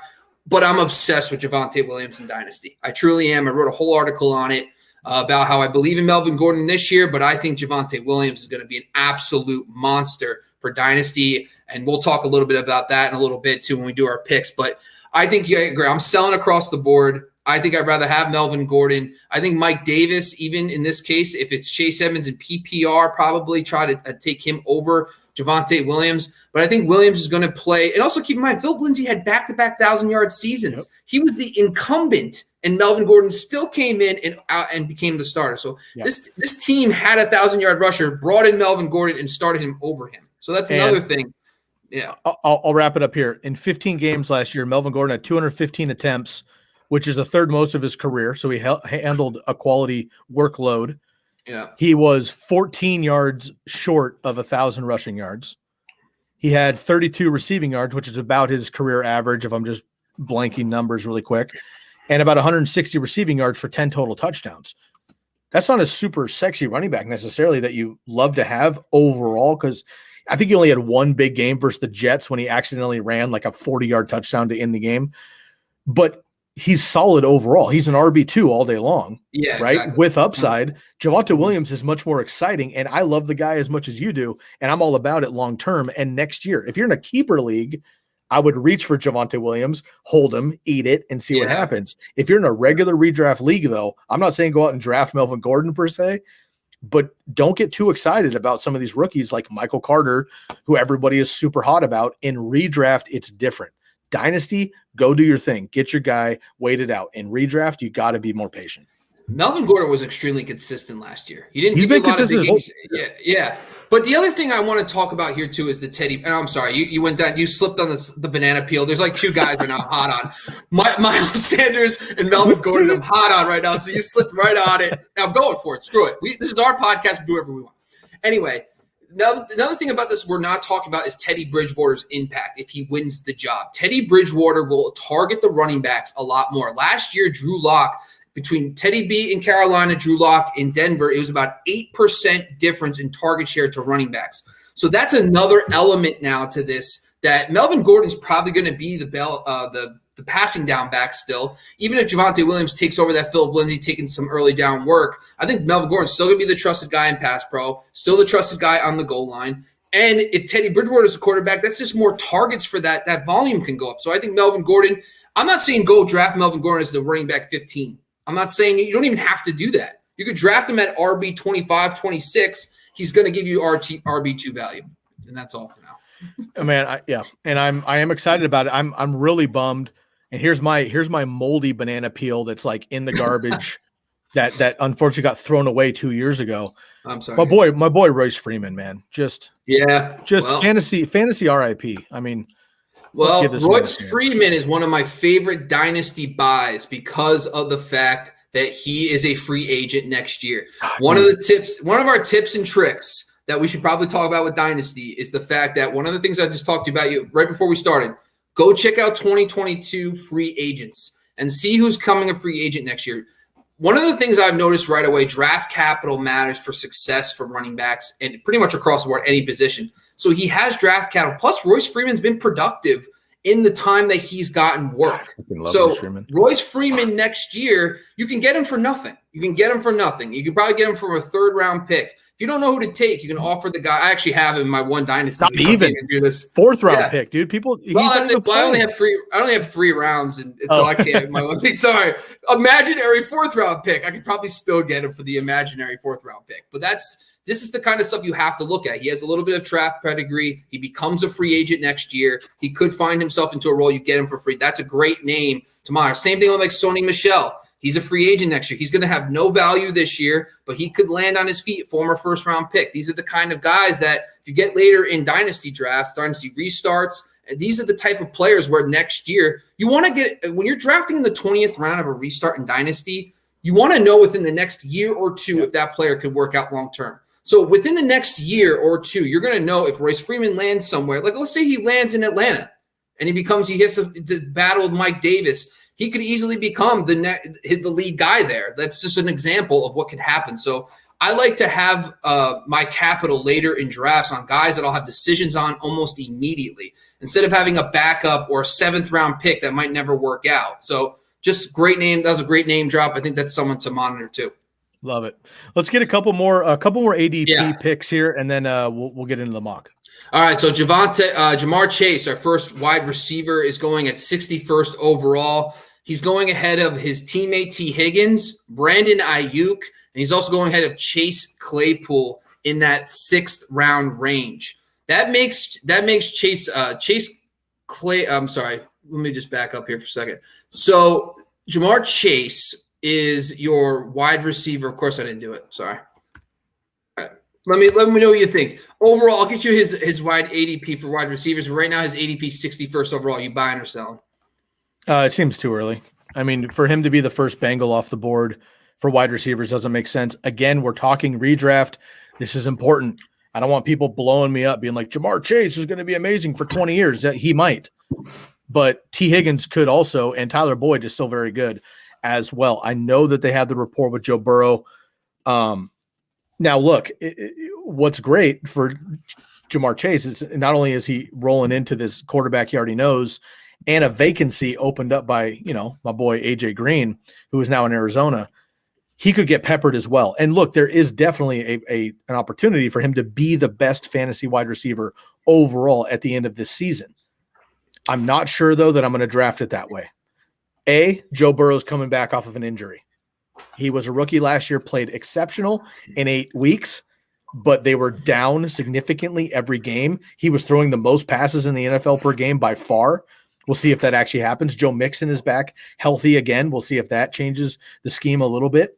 Speaker 2: But I'm obsessed with Javonte Williams in Dynasty. I truly am. I wrote a whole article on it about how I believe in Melvin Gordon this year, but I think Javonte Williams is going to be an absolute monster for Dynasty. And we'll talk a little bit about that in a little bit, too, when we do our picks. But I think you agree. I'm selling across the board. I think I'd rather have Melvin Gordon. I think Mike Davis, even in this case, if it's Chase Edmonds and PPR, probably try to take him over Javonte Williams. But I think Williams is going to play. And also keep in mind, Philip Lindsay had back-to-back 1,000-yard seasons. Yep. He was the incumbent, and Melvin Gordon still came in and became the starter. So this team had a 1,000-yard rusher, brought in Melvin Gordon, and started him over him. So that's another thing. Yeah,
Speaker 1: I'll wrap it up here. In 15 games last year, Melvin Gordon had 215 attempts, which is the 3rd most of his career. So he handled a quality workload.
Speaker 2: Yeah.
Speaker 1: He was 14 yards short of 1,000 rushing yards. He had 32 receiving yards, which is about his career average, if I'm just blanking numbers really quick, and about 160 receiving yards for 10 total touchdowns. That's not a super sexy running back necessarily that you love to have overall, because I think he only had one big game versus the Jets when he accidentally ran like a 40-yard touchdown to end the game. But he's solid overall. He's an RB2 all day long, right? Exactly. With upside. Javonte Williams is much more exciting, and I love the guy as much as you do, and I'm all about it long term. And next year, if you're in a keeper league, I would reach for Javonte Williams, hold him, eat it, and see what happens. If you're in a regular redraft league, though, I'm not saying go out and draft Melvin Gordon per se, but don't get too excited about some of these rookies like Michael Carter, who everybody is super hot about. In redraft, it's different. Dynasty, go do your thing. Get your guy, wait it out. In redraft, you got to be more patient.
Speaker 2: Melvin Gordon was extremely consistent last year.
Speaker 1: He's been consistent.
Speaker 2: Yeah. But the other thing I want to talk about here too is the Teddy. And I'm sorry, you went down. You slipped on the banana peel. There's like 2 guys right now I'm hot on. Miles Sanders and Melvin Gordon. I'm hot on right now. So you slipped right on it. Now I'm going for it. Screw it. This is our podcast. We do whatever we want. Anyway, Now, another thing about this we're not talking about is Teddy Bridgewater's impact if he wins the job. Teddy Bridgewater will target the running backs a lot more. Last year, Drew Lock, between Teddy B in Carolina, Drew Lock in Denver, it was about 8% difference in target share to running backs. So that's another element now to this, that Melvin Gordon's probably going to be the passing down back still. Even if Javonte Williams takes over that Philip Lindsay taking some early down work, I think Melvin Gordon's still going to be the trusted guy in pass pro, still the trusted guy on the goal line. And if Teddy Bridgewater is a quarterback, that's just more targets for that volume can go up. So I think Melvin Gordon, I'm not saying go draft Melvin Gordon as the running back 15. I'm not saying you don't even have to do that. You could draft him at RB 25, 26. He's going to give you RB2 value. And that's all for now.
Speaker 1: Man, I am excited about it. I'm really bummed. And here's my moldy banana peel that's like in the garbage that unfortunately got thrown away 2 years ago.
Speaker 2: I'm sorry.
Speaker 1: My boy Royce Freeman, man. Fantasy RIP. I mean,
Speaker 2: well, Royce Freeman is one of my favorite dynasty buys because of the fact that he is a free agent next year. One of our tips and tricks that we should probably talk about with dynasty is the fact that one of the things I just talked about you right before we started. Go check out 2022 free agents and see who's coming a free agent next year. One of the things I've noticed right away, draft capital matters for success for running backs and pretty much across the board, any position. So he has draft capital. Plus, Royce Freeman's been productive in the time that he's gotten work. So Royce Freeman next year, you can get him for nothing. You can probably get him from a third-round pick. If you don't know who to take, you can offer the guy. I actually have him in my one dynasty.
Speaker 1: Not even do this fourth round pick, dude. People.
Speaker 2: Well, that's it. I only have three rounds, and so I can't. My one thing. Sorry, imaginary fourth round pick. I could probably still get him for the imaginary fourth round pick. But this is the kind of stuff you have to look at. He has a little bit of draft pedigree. He becomes a free agent next year. He could find himself into a role. You get him for free. That's a great name to monitor. Same thing with like Sony Michel. He's a free agent next year. He's going to have no value this year, but he could land on his feet, former first-round pick. These are the kind of guys that if you get later in dynasty drafts, dynasty restarts, these are the type of players where next year you want to get – when you're drafting in the 20th round of a restart in dynasty, you want to know within the next year or two if that player could work out long-term. So within the next year or two, you're going to know if Royce Freeman lands somewhere. Like let's say he lands in Atlanta and he gets to battle with Mike Davis. He could easily become the lead guy there. That's just an example of what could happen. So I like to have my capital later in drafts on guys that I'll have decisions on almost immediately instead of having a backup or a seventh-round pick that might never work out. So just great name. That was a great name drop. I think that's someone to monitor too.
Speaker 1: Love it. Let's get a couple more ADP picks here, and then we'll get into the mock.
Speaker 2: All right, so Jamar Chase, our first wide receiver, is going at 61st overall. He's going ahead of his teammate T. Higgins, Brandon Ayouk, and he's also going ahead of Chase Claypool in that 6th round range. That makes Chase Clay. I'm sorry. Let me just back up here for a second. So Jamar Chase is your wide receiver. Of course, I didn't do it. Sorry. All right. Let me know what you think. Overall, I'll get you his wide ADP for wide receivers. Right now, his ADP 61st overall. You buying or selling?
Speaker 1: It seems too early. I mean, for him to be the first Bengal off the board for wide receivers doesn't make sense. Again, we're talking redraft. This is important. I don't want people blowing me up being like, Jamar Chase is going to be amazing for 20 years. He might. But T. Higgins could also, and Tyler Boyd is still very good as well. I know that they have the rapport with Joe Burrow. Now, look, what's great for Jamar Chase is not only is he rolling into this quarterback he already knows, and a vacancy opened up by, my boy AJ Green, who is now in Arizona, he could get peppered as well. And look, there is definitely an opportunity for him to be the best fantasy wide receiver overall at the end of this season. I'm not sure, though, that I'm going to draft it that way. Joe Burrow's coming back off of an injury. He was a rookie last year, played exceptional in 8 weeks, but they were down significantly every game. He was throwing the most passes in the NFL per game by far. We'll see if that actually happens. Joe Mixon is back healthy again. We'll see if that changes the scheme a little bit.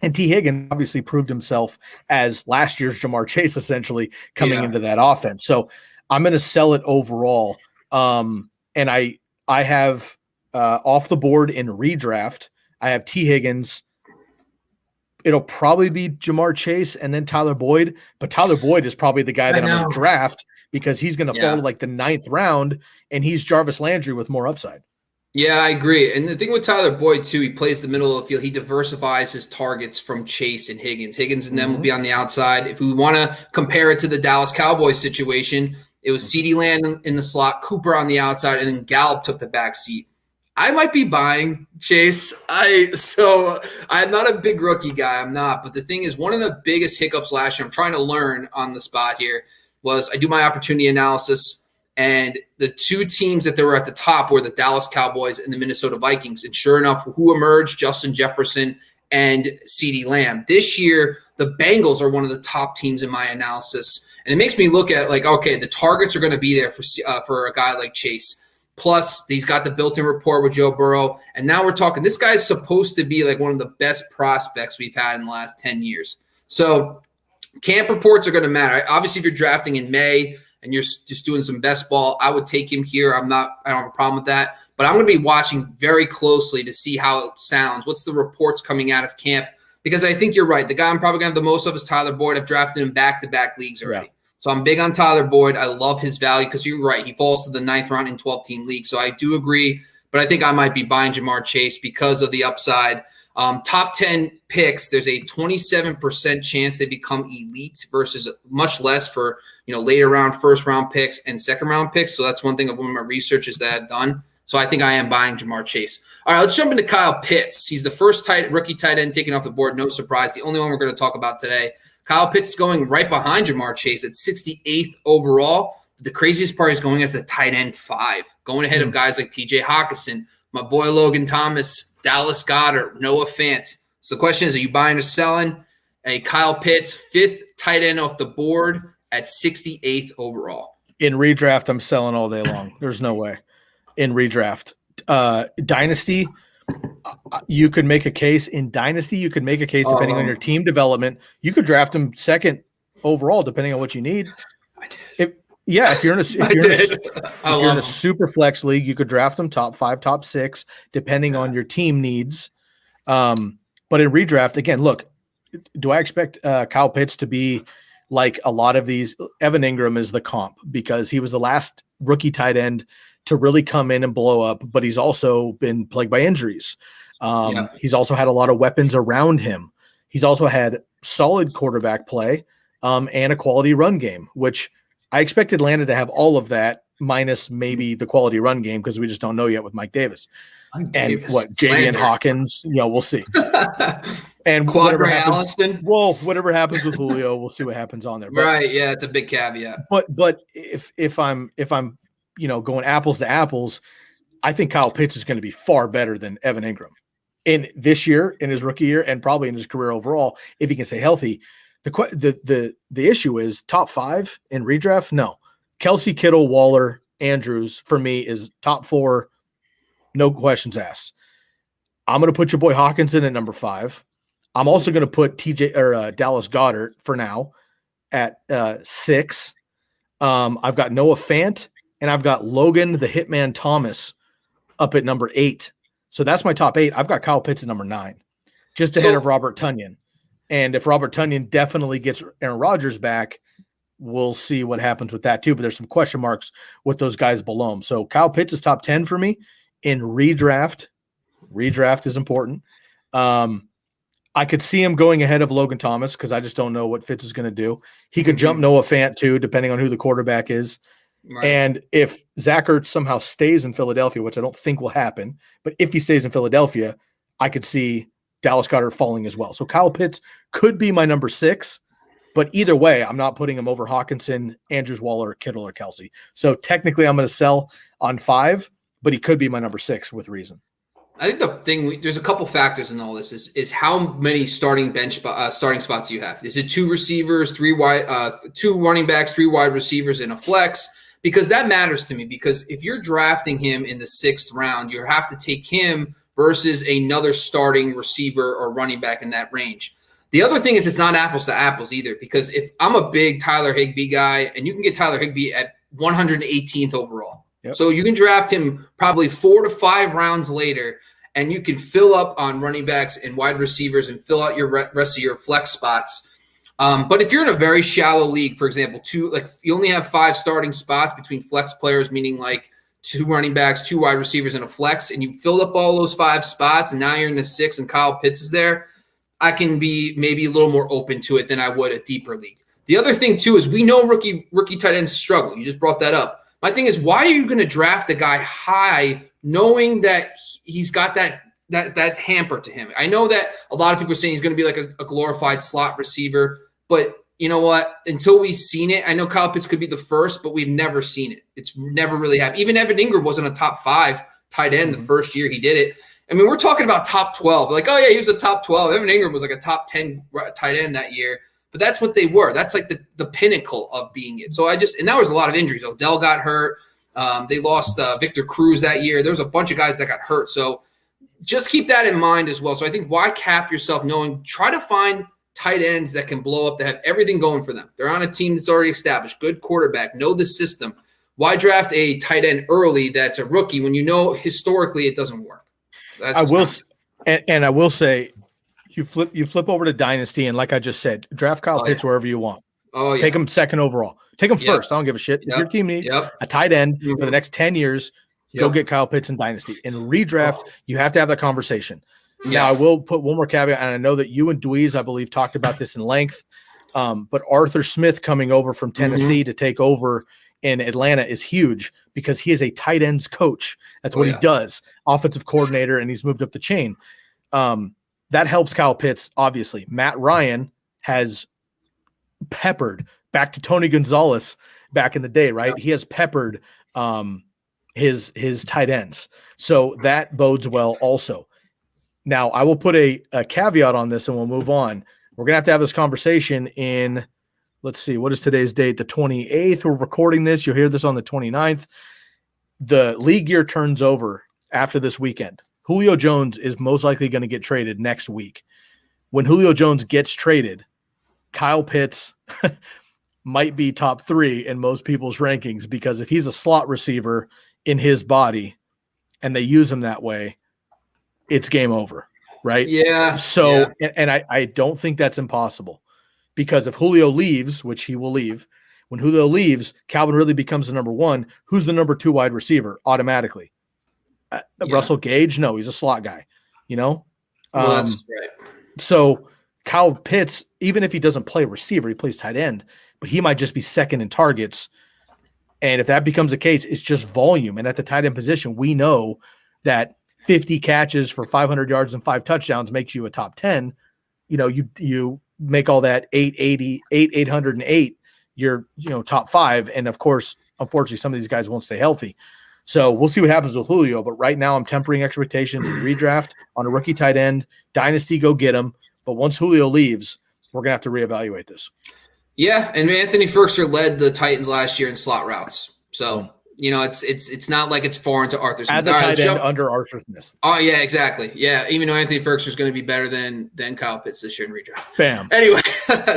Speaker 1: And T. Higgins obviously proved himself as last year's Jamar Chase, essentially coming into that offense. So I'm going to sell it overall. And I have off the board in redraft, I have T. Higgins it'll probably be Jamar Chase and then Tyler Boyd. But Tyler Boyd is probably the guy that I'm going to draft because he's going to fall to like the 9th round, and he's Jarvis Landry with more upside.
Speaker 2: Yeah, I agree. And the thing with Tyler Boyd, too, he plays the middle of the field. He diversifies his targets from Chase and Higgins. Higgins and them will be on the outside. If we want to compare it to the Dallas Cowboys situation, it was CeeDee Lamb in the slot, Cooper on the outside, and then Gallup took the back seat. I might be buying Chase. I'm not a big rookie guy. I'm not. But the thing is, one of the biggest hiccups last year, I'm trying to learn on the spot here, was I do my opportunity analysis. And the two teams that were at the top were the Dallas Cowboys and the Minnesota Vikings. And sure enough, who emerged? Justin Jefferson and CeeDee Lamb. This year, the Bengals are one of the top teams in my analysis. And it makes me look at like, okay, the targets are going to be there for a guy like Chase. Plus, he's got the built-in rapport with Joe Burrow. And now we're talking, this guy's supposed to be like one of the best prospects we've had in the last 10 years. So camp reports are going to matter. Obviously, if you're drafting in May, and you're just doing some best ball, I would take him here. I don't have a problem with that. But I'm going to be watching very closely to see how it sounds. What's the reports coming out of camp? Because I think you're right. The guy I'm probably going to have the most of is Tyler Boyd. I've drafted him back-to-back leagues already. Yeah. So I'm big on Tyler Boyd. I love his value because you're right. He falls to the 9th round in 12-team leagues. So I do agree. But I think I might be buying Jamar Chase because of the upside. Top 10 picks, there's a 27% chance they become elite versus much less for later round, first round picks and second round picks. So that's one thing of one of my researches that I've done. So I think I am buying Jamar Chase. All right, let's jump into Kyle Pitts. He's the first rookie tight end taken off the board. No surprise. The only one we're going to talk about today. Kyle Pitts going right behind Jamar Chase at 68th overall. The craziest part is going as the tight end 5, going ahead of guys like TJ Hawkinson, my boy Logan Thomas, Dallas Goedert, Noah Fant. So the question is, are you buying or selling a Kyle Pitts 5th tight end off the board at 68th overall?
Speaker 1: In redraft, I'm selling all day long. There's no way. In redraft. Dynasty, you could make a case. In Dynasty, you could make a case depending on your team development. You could draft him 2nd overall depending on what you need.
Speaker 2: I did.
Speaker 1: If you're in a super flex league, you could draft them top 5, top 6, depending on your team needs. But in redraft, again, look, do I expect Kyle Pitts to be like a lot of these? Evan Ingram is the comp because he was the last rookie tight end to really come in and blow up, but he's also been plagued by injuries. He's also had a lot of weapons around him. He's also had solid quarterback play and a quality run game, which I expect Atlanta to have all of that minus maybe the quality run game because we just don't know yet with Mike Davis. Jalen Hawkins, we'll see. And whatever happens with Julio, we'll see what happens on there.
Speaker 2: But, right, yeah, it's a big caveat.
Speaker 1: But if I'm going apples to apples, I think Kyle Pitts is going to be far better than Evan Ingram in this year, in his rookie year, and probably in his career overall if he can stay healthy. The issue is top 5 in redraft. No, Kelsey, Kittle, Waller, Andrews for me is top 4. No questions asked. I'm going to put your boy Hawkinson at number 5. I'm also going to put Dallas Goedert for now at 6. I've got Noah Fant and I've got Logan the Hitman Thomas up at number 8. So that's my top 8. I've got Kyle Pitts at number 9, just ahead of Robert Tonyan. And if Robert Tonyan definitely gets Aaron Rodgers back, we'll see what happens with that too. But there's some question marks with those guys below him. So Kyle Pitts is top 10 for me in redraft. Redraft is important. I could see him going ahead of Logan Thomas because I just don't know what Fitz is going to do. He could jump Noah Fant too, depending on who the quarterback is. Right. And if Zach Ertz somehow stays in Philadelphia, which I don't think will happen, but if he stays in Philadelphia, I could see Dallas Goedert falling as well. So Kyle Pitts could be my number 6, but either way, I'm not putting him over Hawkinson, Andrews, Waller, Kittle, or Kelsey. So technically I'm going to sell on 5, but he could be my number 6 with reason.
Speaker 2: I think the thing, there's a couple factors in all this is how many starting spots you have. Is it 2 receivers, 3 wide, 2 running backs, 3 wide receivers, and a flex? Because that matters to me. Because if you're drafting him in the 6th round, you have to take him versus another starting receiver or running back in that range. The other thing is it's not apples to apples either, because if I'm a big Tyler Higbee guy, and you can get Tyler Higbee at 118th overall. Yep. So you can draft him probably 4 to 5 rounds later, and you can fill up on running backs and wide receivers and fill out your rest of your flex spots. But if you're in a very shallow league, for example, you only have 5 starting spots between flex players, meaning like 2 running backs, 2 wide receivers, and a flex, and you filled up all those 5 spots, and now you're in the 6 and Kyle Pitts is there, I can be maybe a little more open to it than I would a deeper league. The other thing, too, is we know rookie tight ends struggle. You just brought that up. My thing is, why are you going to draft a guy high knowing that he's got that hamper to him? I know that a lot of people are saying he's going to be like a glorified slot receiver, but you know what? Until we've seen it, I know Kyle Pitts could be the first, but we've never seen it. It's never really happened. Even Evan Ingram wasn't a top 5 tight end the first year he did it. I mean, we're talking about top 12. Like, oh, yeah, he was a top 12. Evan Ingram was like a top 10 tight end that year. But that's what they were. That's like the pinnacle of being it. So and that was a lot of injuries. Odell got hurt. They lost Victor Cruz that year. There was a bunch of guys that got hurt. So just keep that in mind as well. So I think why cap yourself try to find tight ends that can blow up, that have everything going for them. They're on a team that's already established, good quarterback, know the system. Why draft a tight end early that's a rookie when you know historically it doesn't work?
Speaker 1: I will say, you flip over to Dynasty, and like I just said, draft Kyle Pitts wherever you want. Oh, yeah. Take him second overall. Take him first. I don't give a shit. If your team needs a tight end for the next 10 years, go get Kyle Pitts in Dynasty. In redraft, you have to have that conversation. Now, I will put one more caveat, and I know that you and Dweez, I believe, talked about this in length, but Arthur Smith coming over from Tennessee to take over in Atlanta is huge because he is a tight ends coach. That's what he does, offensive coordinator, and he's moved up the chain. That helps Kyle Pitts, obviously. Matt Ryan has peppered, back to Tony Gonzalez back in the day, right? He has peppered his tight ends. So that bodes well also. Now, I will put a caveat on this and we'll move on. We're going to have this conversation in, let's see, what is today's date? The 28th. We're recording this. You'll hear this on the 29th. The league year turns over after this weekend. Julio Jones is most likely going to get traded next week. When Julio Jones gets traded, Kyle Pitts might be top 3 in most people's rankings because if he's a slot receiver in his body and they use him that way, it's game over, right?
Speaker 2: Yeah.
Speaker 1: So, and I don't think that's impossible because if Julio leaves, which he will leave, when Julio leaves, Calvin really becomes the number 1. Who's the number 2 wide receiver automatically? Russell Gage? No, he's a slot guy, you know?
Speaker 2: Well, that's right.
Speaker 1: So Kyle Pitts, even if he doesn't play receiver, he plays tight end, but he might just be second in targets. And if that becomes the case, it's just volume. And at the tight end position, we know that 50 catches for 500 yards and 5 touchdowns makes you a top 10. You know, you make all that 808, you're, top 5. And of course, unfortunately, some of these guys won't stay healthy. So we'll see what happens with Julio. But right now I'm tempering expectations in redraft on a rookie tight end. Dynasty, go get him. But once Julio leaves, we're going to have to reevaluate this.
Speaker 2: Yeah, and Anthony Ferguson led the Titans last year in slot routes. So, it's not like it's foreign to Arthur Smith.
Speaker 1: As a tight end under Arthur Smith.
Speaker 2: Oh, yeah, exactly. Yeah, even though Anthony Ferguson is going to be better than Kyle Pitts this year in redraft.
Speaker 1: Bam.
Speaker 2: Anyway,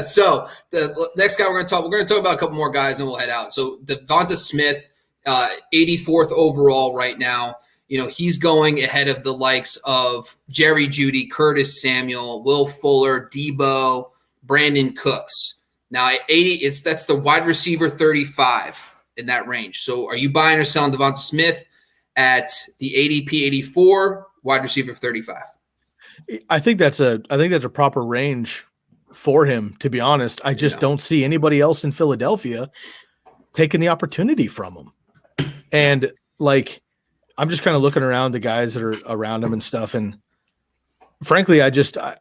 Speaker 2: so the next guy we're going to talk about a couple more guys and we'll head out. So Devonta Smith, 84th overall right now. He's going ahead of the likes of Jerry Jeudy, Curtis Samuel, Will Fuller, Debo, Brandon Cooks. Now, at 80, that's the wide receiver 35 in that range. So are you buying or selling Devonta Smith at the ADP 84, wide receiver 35?
Speaker 1: I think that's a proper range for him, to be honest. I just don't see anybody else in Philadelphia taking the opportunity from him. And I'm just kind of looking around the guys that are around him and stuff. And frankly, it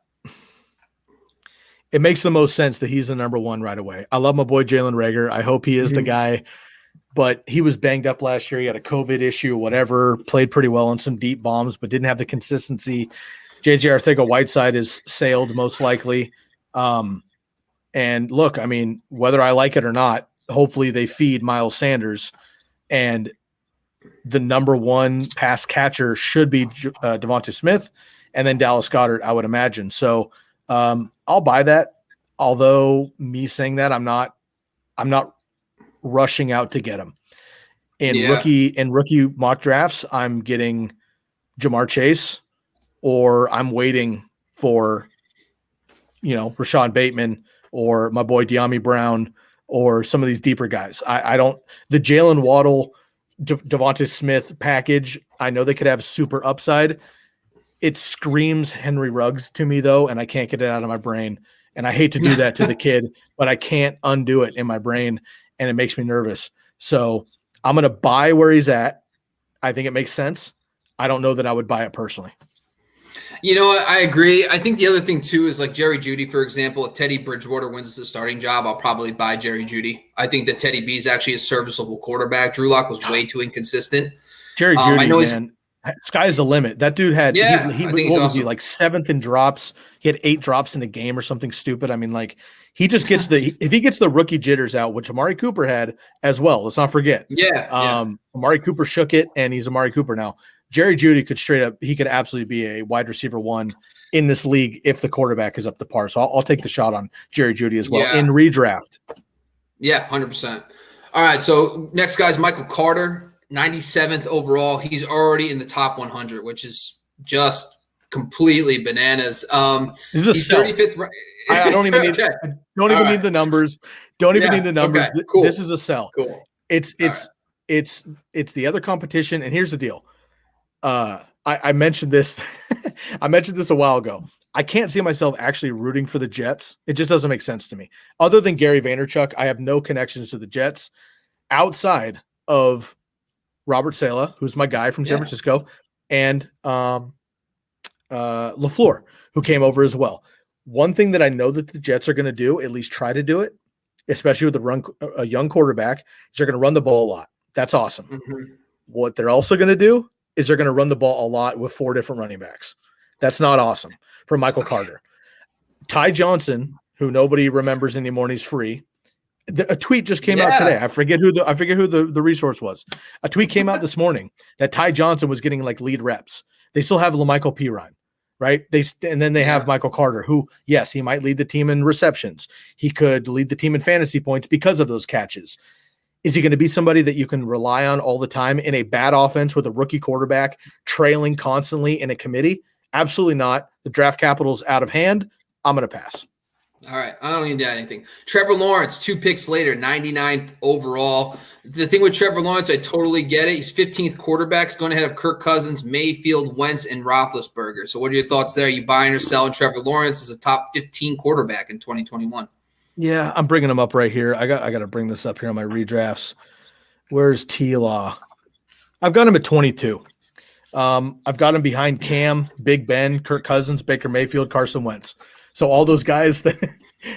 Speaker 1: makes the most sense that he's the number 1 right away. I love my boy Jalen Reagor. I hope he is the guy, but he was banged up last year. He had a COVID issue, whatever, played pretty well on some deep bombs, but didn't have the consistency. JJ Arcega-Whiteside is sailed most likely. And look, I mean, whether I like it or not, hopefully they feed Miles Sanders, and the number 1 pass catcher should be Devonta Smith and then Dallas Goedert, I would imagine. So I'll buy that. Although me saying that, I'm not rushing out to get him. In rookie mock drafts, I'm getting Jamar Chase, or I'm waiting for, Rashad Bateman or my boy Dearmi Brown or some of these deeper guys. I don't – the Jaylen Waddle, Devonta Smith package, I know they could have super upside. It screams Henry Ruggs to me, though, and I can't get it out of my brain. And I hate to do that to the kid, but I can't undo it in my brain, and it makes me nervous. So I'm going to buy where he's at. I think it makes sense. I don't know that I would buy it personally.
Speaker 2: You know what? I agree. I think the other thing, too, is like Jerry Jeudy, for example. If Teddy Bridgewater wins the starting job, I'll probably buy Jerry Jeudy. I think that Teddy B is actually a serviceable quarterback. Drew Lock was way too inconsistent.
Speaker 1: Jerry Jeudy, man, sky's the limit. That dude had was he, like 7th in drops? He had 8 drops in a game or something stupid. I mean, like, he just gets if he gets the rookie jitters out, which Amari Cooper had as well. Let's not forget. Amari Cooper shook it, and he's Amari Cooper now. Jerry Jeudy could absolutely be a wide receiver 1 in this league if the quarterback is up to par. So I'll take the shot on Jerry Jeudy as well in redraft.
Speaker 2: Yeah, 100%. All right, so next guy's Michael Carter, 97th overall. He's already in the top 100, which is just completely bananas.
Speaker 1: He's 35th. I don't even need. Don't even need the numbers. Don't even need the numbers. Okay, cool. This is a sell.
Speaker 2: Cool.
Speaker 1: It's the other competition, and here's the deal. I mentioned this. I mentioned this a while ago. I can't see myself actually rooting for the Jets. It just doesn't make sense to me. Other than Gary Vaynerchuk, I have no connections to the Jets outside of Robert Saleh, who's my guy from San Francisco, and LaFleur, who came over as well. One thing that I know that the Jets are going to do, at least try to do it, especially with a young quarterback, is they're going to run the ball a lot. That's awesome. Mm-hmm. What they're also going to do is they're going to run the ball a lot with 4 different running backs. That's not awesome for Michael Carter. Ty Johnson, who nobody remembers anymore, and he's free. A tweet just came out today. I forget who the resource was. A tweet came out this morning that Ty Johnson was getting like lead reps. They still have LaMichael Pirine, right? And then they have Michael Carter, who, yes, he might lead the team in receptions. He could lead the team in fantasy points because of those catches. Is he going to be somebody that you can rely on all the time in a bad offense with a rookie quarterback trailing constantly in a committee? Absolutely not. The draft capital's out of hand. I'm going to pass.
Speaker 2: All right. I don't need to add anything. Trevor Lawrence, 2 picks later, 99th overall. The thing with Trevor Lawrence, I totally get it. He's 15th quarterbacks, going ahead of Kirk Cousins, Mayfield, Wentz, and Roethlisberger. So what are your thoughts there? Are you buying or selling Trevor Lawrence as a top 15 quarterback in 2021?
Speaker 1: Yeah, I'm bringing him up right here. I got to bring this up here on my redrafts. Where's T-Law? I've got him at 22. I've got him behind Cam, Big Ben, Kirk Cousins, Baker Mayfield, Carson Wentz. So all those guys that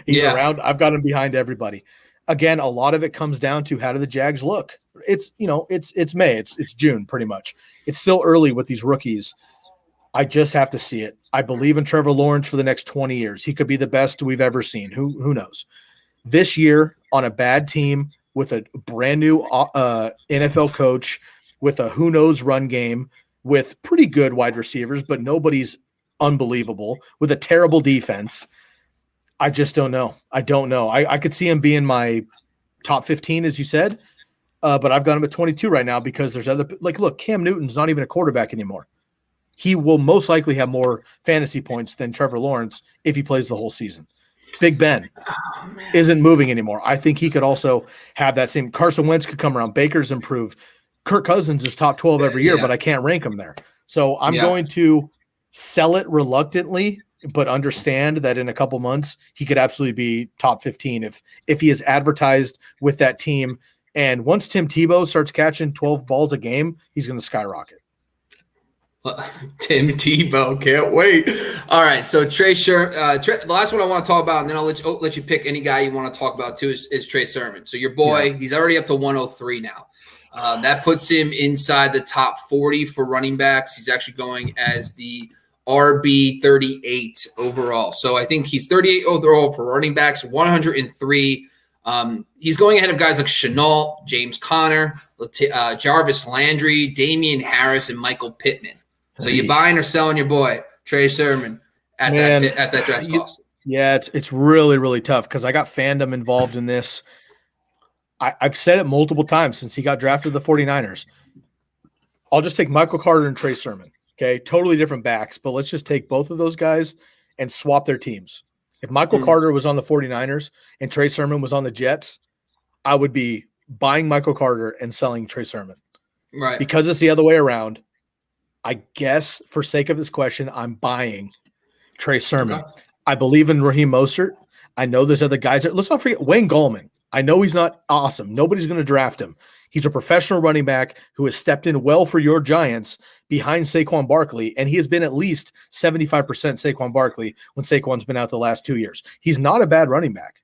Speaker 1: he's around, I've got him behind everybody. Again, a lot of it comes down to how do the Jags look? It's May, it's June pretty much. It's still early with these rookies. I just have to see it. I believe in Trevor Lawrence for the next 20 years. He could be the best we've ever seen. Who knows? This year on a bad team with a brand new NFL coach, with a who knows run game, with pretty good wide receivers, but nobody's unbelievable, with a terrible defense. I just don't know. I don't know. I could see him being my top 15, as you said, but I've got him at 22 right now because there's other – like, look, Cam Newton's not even a quarterback anymore. He will most likely have more fantasy points than Trevor Lawrence if he plays the whole season. Big Ben isn't moving anymore. I think he could also have that same – Carson Wentz could come around. Baker's improved. Kirk Cousins is top 12 every year, but I can't rank him there. So I'm going to sell it reluctantly, but understand that in a couple months he could absolutely be top 15 if he is advertised with that team. And once Tim Tebow starts catching 12 balls a game, he's going to skyrocket.
Speaker 2: Tim Tebow, can't wait. All right, so the last one I want to talk about, and then I'll let you pick any guy you want to talk about too, is Trey Sermon. So your boy, he's already up to 103 now. That puts him inside the top 40 for running backs. He's actually going as the RB 38 overall. So I think he's 38 overall for running backs, 103. He's going ahead of guys like Chenault, James Conner, Jarvis Landry, Damian Harris, and Michael Pittman. So you buying or selling your boy, Trey Sermon, at that draft cost?
Speaker 1: Yeah, it's really, really tough because I got fandom involved in this. I've said it multiple times since he got drafted to the 49ers. I'll just take Michael Carter and Trey Sermon. Okay, totally different backs, but let's just take both of those guys and swap their teams. If Michael Carter was on the 49ers and Trey Sermon was on the Jets, I would be buying Michael Carter and selling Trey Sermon.
Speaker 2: Right.
Speaker 1: Because it's the other way around, I guess for sake of this question, I'm buying Trey Sermon. Okay. I believe in Raheem Mostert. I know there's other guys. Let's not forget Wayne Gallman. I know he's not awesome. Nobody's going to draft him. He's a professional running back who has stepped in well for your Giants behind Saquon Barkley, and he has been at least 75% Saquon Barkley when Saquon's been out the last 2 years. He's not a bad running back.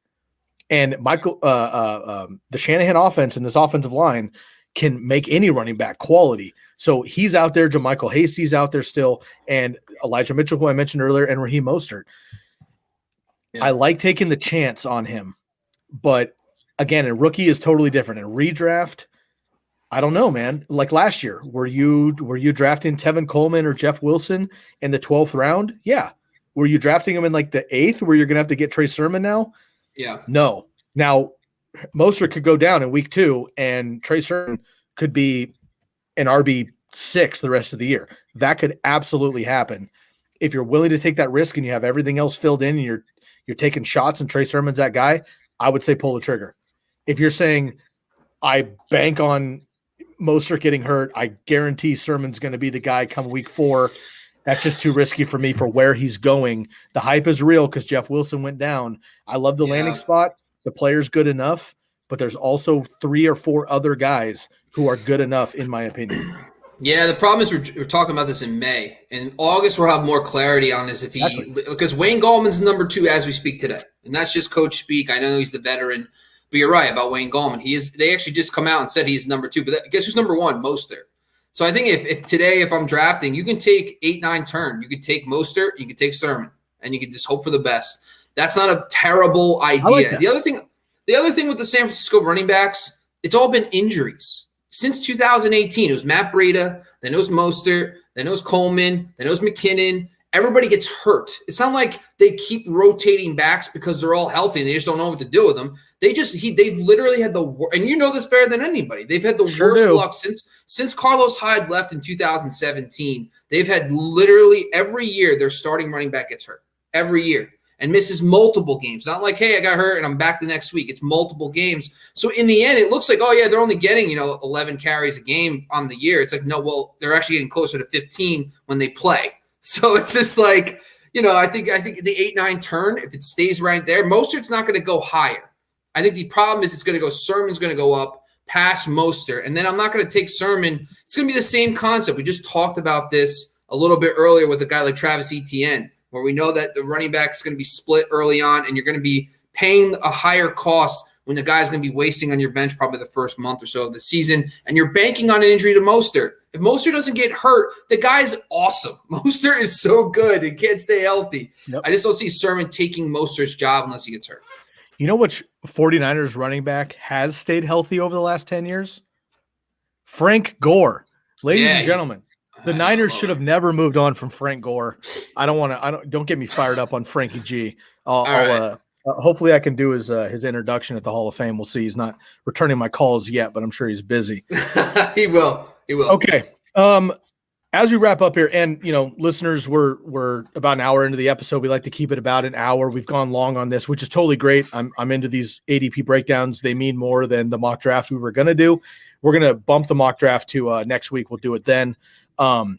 Speaker 1: And the Shanahan offense and this offensive line can make any running back quality. So he's out there. JaMychal Hasty's out there still, and Elijah Mitchell, who I mentioned earlier, and Raheem Mostert. Yeah. I like taking the chance on him, but again, a rookie is totally different. In redraft, I don't know, man. Like last year, were you drafting Tevin Coleman or Jeff Wilson in the 12th round? Yeah. Were you drafting him in like the 8th, where you're gonna have to get Trey Sermon now?
Speaker 2: Yeah.
Speaker 1: No. Now, Mostert could go down in week 2, and Trey Sermon could be an RB6 the rest of the year. That could absolutely happen. If you're willing to take that risk and you have everything else filled in and you're taking shots and Trey Sermon's that guy, I would say pull the trigger. If you're saying I bank on Mostert getting hurt, I guarantee Sermon's going to be the guy come week 4, that's just too risky for me for where he's going. The hype is real because Jeff Wilson went down. I love the landing spot. The player's good enough, but there's also 3 or 4 other guys who are good enough, in my opinion.
Speaker 2: Yeah, the problem is we're talking about this in May. In August, we'll have more clarity on this because Wayne Gallman's number 2 as we speak today, and that's just coach speak. I know he's the veteran, but you're right about Wayne Gallman. They actually just come out and said he's number 2, but guess who's number 1? Mostert. So I think if today, if I'm drafting, you can take 8, 9 turn. You could take Mostert, you could take Sermon, and you can just hope for the best. That's not a terrible idea. Like the other thing with the San Francisco running backs, it's all been injuries. Since 2018, it was Matt Breida, then it was Mostert, then it was Coleman, then it was McKinnon. Everybody gets hurt. It's not like they keep rotating backs because they're all healthy and they just don't know what to do with them. They've literally had and you know this better than anybody. They've had the worst luck since Carlos Hyde left in 2017. They've had literally every year their starting running back gets hurt every year and misses multiple games. Not like, hey, I got hurt and I'm back the next week. It's multiple games. So in the end, it looks like, oh yeah, they're only getting 11 carries a game on the year. It's like, no, well, they're actually getting closer to 15 when they play. So it's just like, I think the 8-9 turn, if it stays right there, Mostert's not going to go higher. I think the problem is Sermon's going to go up past Mostert. And then I'm not going to take Sermon. It's going to be the same concept. We just talked about this a little bit earlier with a guy like Travis Etienne, where we know that the running back is going to be split early on and you're going to be paying a higher cost when the guy's going to be wasting on your bench probably the first month or so of the season, and you're banking on an injury to Mostert. If Mostert doesn't get hurt, the guy's awesome. Mostert is so good. He can't stay healthy. Yep. I just don't see Sermon taking Mostert's job unless he gets hurt.
Speaker 1: You know which 49ers running back has stayed healthy over the last 10 years? Frank Gore. Ladies and gentlemen, the Niners should have never moved on from Frank Gore. Don't get me fired up on Frankie G. Hopefully I can do his introduction at the Hall of Fame. We'll see. He's not returning my calls yet, but I'm sure he's busy.
Speaker 2: He will.
Speaker 1: Okay. As we wrap up here, and listeners, we're about an hour into the episode. We like to keep it about an hour. We've gone long on this, which is totally great. I'm into these ADP breakdowns. They mean more than the mock draft we were going to do. We're going to bump the mock draft to next week. We'll do it then. I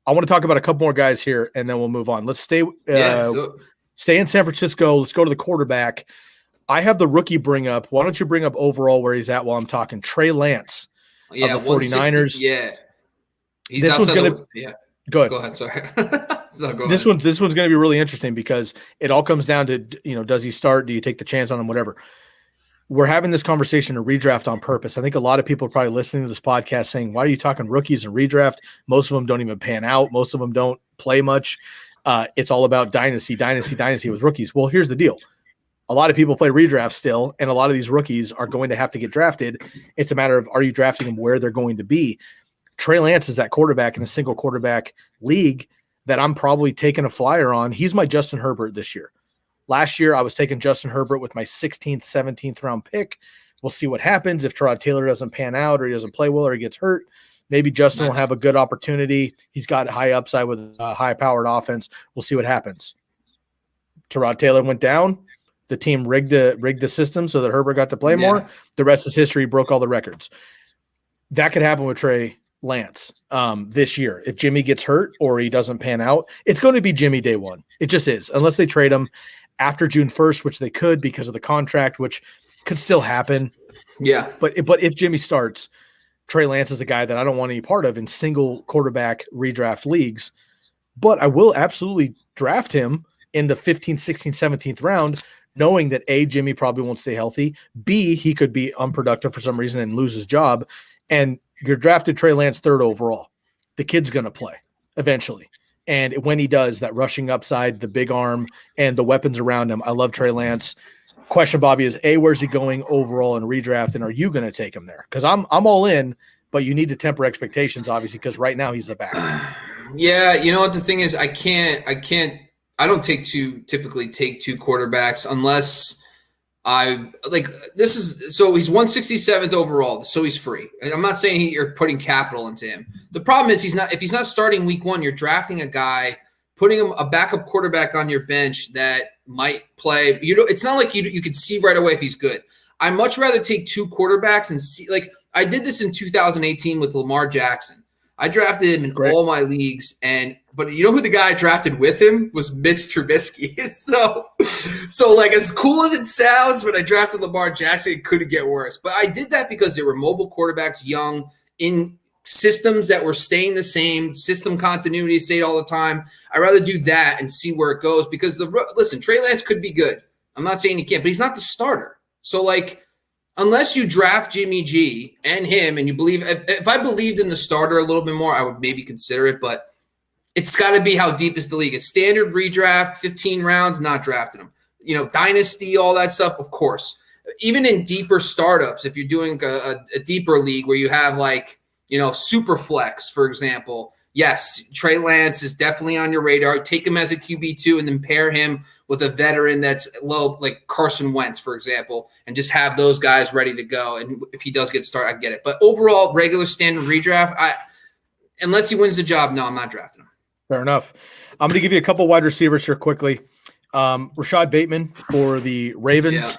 Speaker 1: want to talk about a couple more guys here, and then we'll move on. Let's stay in San Francisco. Let's go to the quarterback. I have the rookie bring up. Why don't you bring up overall where he's at while I'm talking? Trey Lance of the 49ers.
Speaker 2: Yeah.
Speaker 1: This one's going to
Speaker 2: Go ahead. Sorry.
Speaker 1: This one's going to be really interesting because it all comes down to, does he start? Do you take the chance on him? Whatever. We're having this conversation to redraft on purpose. I think a lot of people are probably listening to this podcast saying, why are you talking rookies and redraft? Most of them don't even pan out. Most of them don't play much. It's all about dynasty with rookies. Well, here's the deal. A lot of people play redraft still, and a lot of these rookies are going to have to get drafted. It's a matter of, are you drafting them where they're going to be? Trey Lance is that quarterback in a single quarterback league that I'm probably taking a flyer on. He's my Justin Herbert this year. Last year, I was taking Justin Herbert with my 16th, 17th round pick. We'll see what happens if Tyrod Taylor doesn't pan out or he doesn't play well or he gets hurt. Maybe Justin will have a good opportunity. He's got high upside with a high-powered offense. We'll see what happens. Tyrod Taylor went down. The team rigged the system so that Herbert got to play more. The rest is history. Broke all the records. That could happen with Trey Lance this year. If Jimmy gets hurt or he doesn't pan out, it's going to be Jimmy day one. It just is, unless they trade him after June 1st, which they could because of the contract, which could still happen.
Speaker 2: Yeah.
Speaker 1: But if Jimmy starts, Trey Lance is a guy that I don't want any part of in single quarterback redraft leagues. But I will absolutely draft him in the 15th, 16th, 17th round, knowing that A, Jimmy probably won't stay healthy. B, he could be unproductive for some reason and lose his job. And you're drafted Trey Lance third overall. The kid's going to play eventually. And when he does, that rushing upside, the big arm, and the weapons around him, I love Trey Lance. Question, Bobby, is A, where's he going overall in redraft, and are you going to take him there? Because I'm all in, but you need to temper expectations, obviously, because right now he's the back.
Speaker 2: Yeah, you know what the thing is, I don't typically take two quarterbacks unless so he's 167th overall, so he's free. I'm not saying you're putting capital into him. The problem is if he's not starting week one, you're drafting a guy, putting him a backup quarterback on your bench that might play. It's not like you could see right away if he's good. I'd much rather take two quarterbacks and see. Like I did this in 2018 with Lamar Jackson. I drafted him in all my leagues, but you know who the guy I drafted with him was? Mitch Trubisky. So like as cool as it sounds, when I drafted Lamar Jackson, it couldn't get worse. But I did that because they were mobile quarterbacks, young, in systems that were staying the same, system continuity stayed all the time. I'd rather do that and see where it goes because Trey Lance could be good. I'm not saying he can't, but he's not the starter. So like, unless you draft Jimmy G and him and you believe – if I believed in the starter a little bit more, I would maybe consider it. But it's got to be how deep is the league. A standard redraft, 15 rounds, not drafting him. Dynasty, all that stuff, of course. Even in deeper startups, if you're doing a deeper league where you have super flex, for example, yes, Trey Lance is definitely on your radar. Take him as a QB2 and then pair him with a veteran that's low, like Carson Wentz, for example, and just have those guys ready to go. And if he does get started, I get it. But overall, regular standard redraft, unless he wins the job, no, I'm not drafting him.
Speaker 1: Fair enough. I'm going to give you a couple wide receivers here quickly. Rashad Bateman for the Ravens.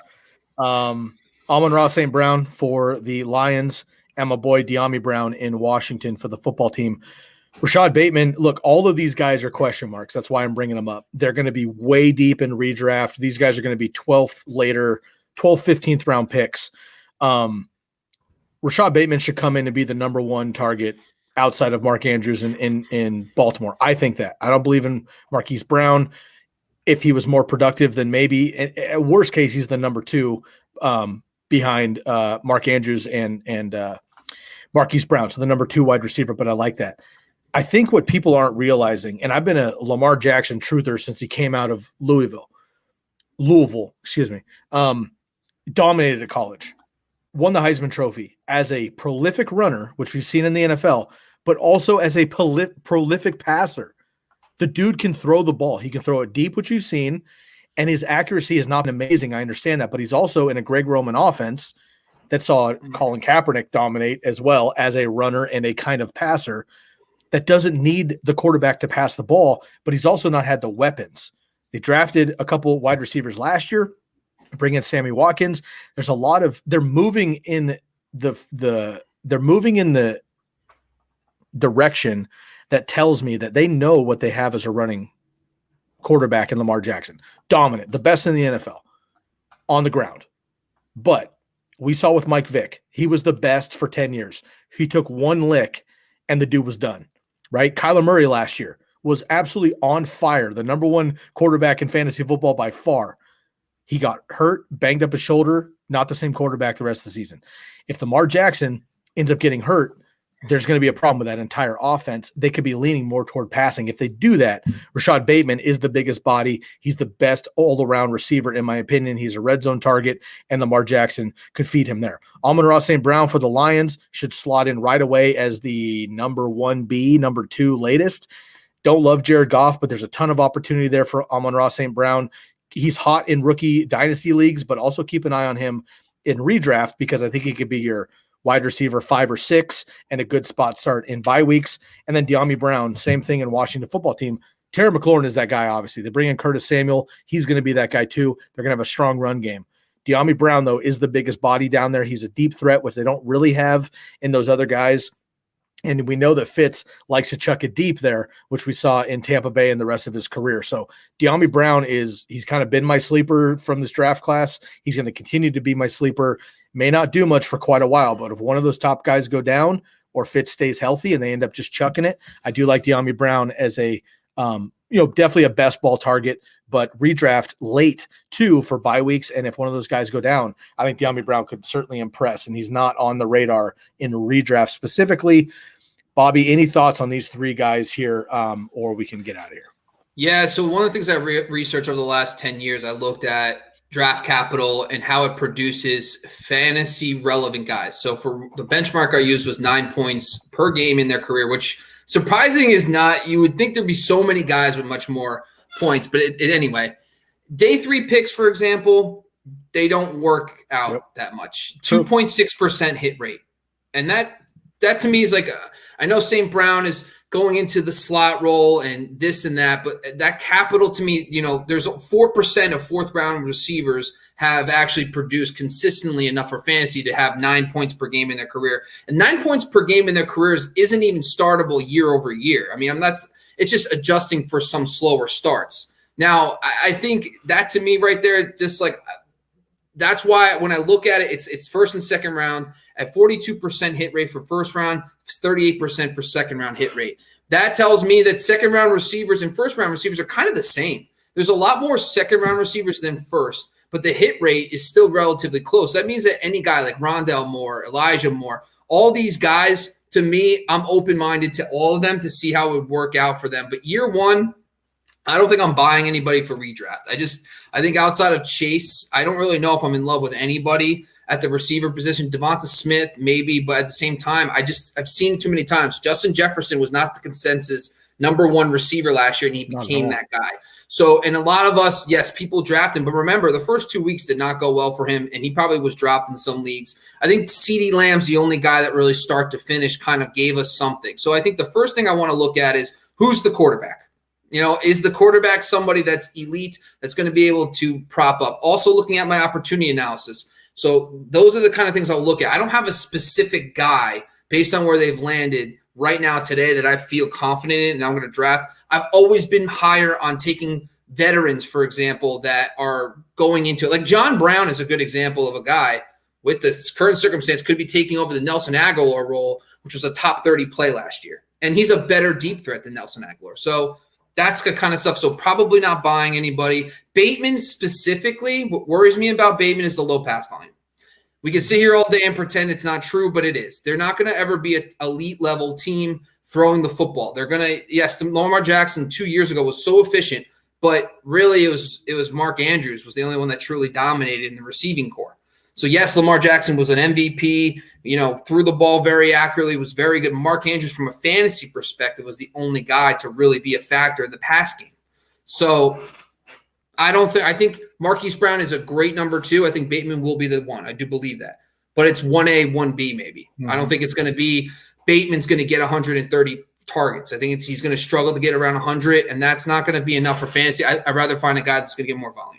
Speaker 1: Amon-Ra St. Brown for the Lions. And my boy Dearmi Brown in Washington for the football team. Rashad Bateman, look, all of these guys are question marks. That's why I'm bringing them up. They're going to be way deep in redraft. These guys are going to be 12th, 15th round picks. Rashad Bateman should come in and be the number one target outside of Mark Andrews in Baltimore. I think that. I don't believe in Marquise Brown. If he was more productive, then maybe. At worst case, he's the number two behind Mark Andrews and Marquise Brown. So the number two wide receiver, but I like that. I think what people aren't realizing, and I've been a Lamar Jackson truther since he came out of Louisville, dominated at college, won the Heisman Trophy as a prolific runner, which we've seen in the NFL, but also as a prolific passer. The dude can throw the ball. He can throw it deep, which you've seen, and his accuracy has not been amazing. I understand that, but he's also in a Greg Roman offense that saw Colin Kaepernick dominate as well as a runner and a kind of passer that doesn't need the quarterback to pass the ball, but he's also not had the weapons. They drafted a couple wide receivers last year, bring in Sammy Watkins. There's a lot of they're moving in the direction that tells me that they know what they have as a running quarterback in Lamar Jackson. Dominant, the best in the NFL on the ground. But we saw with Mike Vick, he was the best for 10 years. He took one lick and the dude was done, right? Kyler Murray last year was absolutely on fire, the number one quarterback in fantasy football by far. He got hurt, banged up his shoulder, not the same quarterback the rest of the season. If Lamar Jackson ends up getting hurt, there's going to be a problem with that entire offense. They could be leaning more toward passing. If they do that, Rashad Bateman is the biggest body. He's the best all-around receiver, in my opinion. He's a red zone target, and Lamar Jackson could feed him there. Amon-Ra St. Brown for the Lions should slot in right away as the number 1B, number 2 latest. Don't love Jared Goff, but there's a ton of opportunity there for Amon-Ra St. Brown. He's hot in rookie dynasty leagues, but also keep an eye on him in redraft because I think he could be your wide receiver 5 or 6 and a good spot start in bye weeks. And then Dearmi Brown, same thing in Washington football team. Terry McLaurin is that guy, obviously. They bring in Curtis Samuel. He's going to be that guy too. They're going to have a strong run game. Dearmi Brown, though, is the biggest body down there. He's a deep threat, which they don't really have in those other guys. And we know that Fitz likes to chuck it deep there, which we saw in Tampa Bay and the rest of his career. So Dearmi Brown he's kind of been my sleeper from this draft class. He's going to continue to be my sleeper. May not do much for quite a while, but if one of those top guys go down or Fitz stays healthy and they end up just chucking it, I do like Dearmi Brown as a definitely a best ball target, but redraft late too for bye weeks. And if one of those guys go down, I think Dearmi Brown could certainly impress, and he's not on the radar in redraft specifically. Bobby, any thoughts on these 3 guys here, or we can get out of here?
Speaker 2: Yeah, so one of the things I researched over the last 10 years, I looked at draft capital and how it produces fantasy relevant guys. So for the benchmark I used was 9 points per game in their career, which surprising is not. You would think there'd be so many guys with much more points, but anyway, day 3 picks, for example, they don't work out that much. 2.6% hit rate. And that to me is like, I know St. Brown is going into the slot role and this and that, but that capital to me, there's 4% of 4th round receivers have actually produced consistently enough for fantasy to have 9 points per game in their career. And 9 points per game in their careers isn't even startable year over year. I mean, it's just adjusting for some slower starts. Now, I think that to me right there, just like, that's why when I look at it, it's first and second round at 42% hit rate for first round, 38% for second round hit rate. That tells me that second round receivers and first round receivers are kind of the same. There's a lot more second round receivers than first, but the hit rate is still relatively close. That means that any guy like Rondale Moore, Elijah Moore, all these guys, to me, I'm open-minded to all of them to see how it would work out for them. But year 1, I don't think I'm buying anybody for redraft. I think outside of Chase, I don't really know if I'm in love with anybody at the receiver position. Devonta Smith, maybe, but at the same time, I've seen too many times. Justin Jefferson was not the consensus number 1 receiver last year, and he became that guy. So, and a lot of us, yes, people draft him, but remember, the first 2 weeks did not go well for him, and he probably was dropped in some leagues. I think CeeDee Lamb's the only guy that really start to finish kind of gave us something. So I think the first thing I want to look at is who's the quarterback? Is the quarterback somebody that's elite, that's going to be able to prop up? Also looking at my opportunity analysis. So those are the kind of things I'll look at. I don't have a specific guy based on where they've landed right now today that I feel confident in and I'm going to draft. I've always been higher on taking veterans, for example, that are going into it. Like John Brown is a good example of a guy with this current circumstance could be taking over the Nelson Aguilar role, which was a top 30 play last year. And he's a better deep threat than Nelson Aguilar. So that's the kind of stuff. So probably not buying anybody. Bateman specifically, what worries me about Bateman is the low pass volume. We can sit here all day and pretend it's not true, but it is. They're not going to ever be an elite level team throwing the football. They're going to, yes, Lamar Jackson 2 years ago was so efficient, but really it was Mark Andrews was the only one that truly dominated in the receiving core. So yes, Lamar Jackson was an MVP, threw the ball very accurately, was very good. Mark Andrews from a fantasy perspective was the only guy to really be a factor in the pass game. So I think Marquise Brown is a great number 2. I think Bateman will be the 1. I do believe that. But it's 1A, 1B maybe. Mm-hmm. I don't think it's going to be Bateman's going to get 130 targets. I think he's going to struggle to get around 100, and that's not going to be enough for fantasy. I'd rather find a guy that's going to get more volume.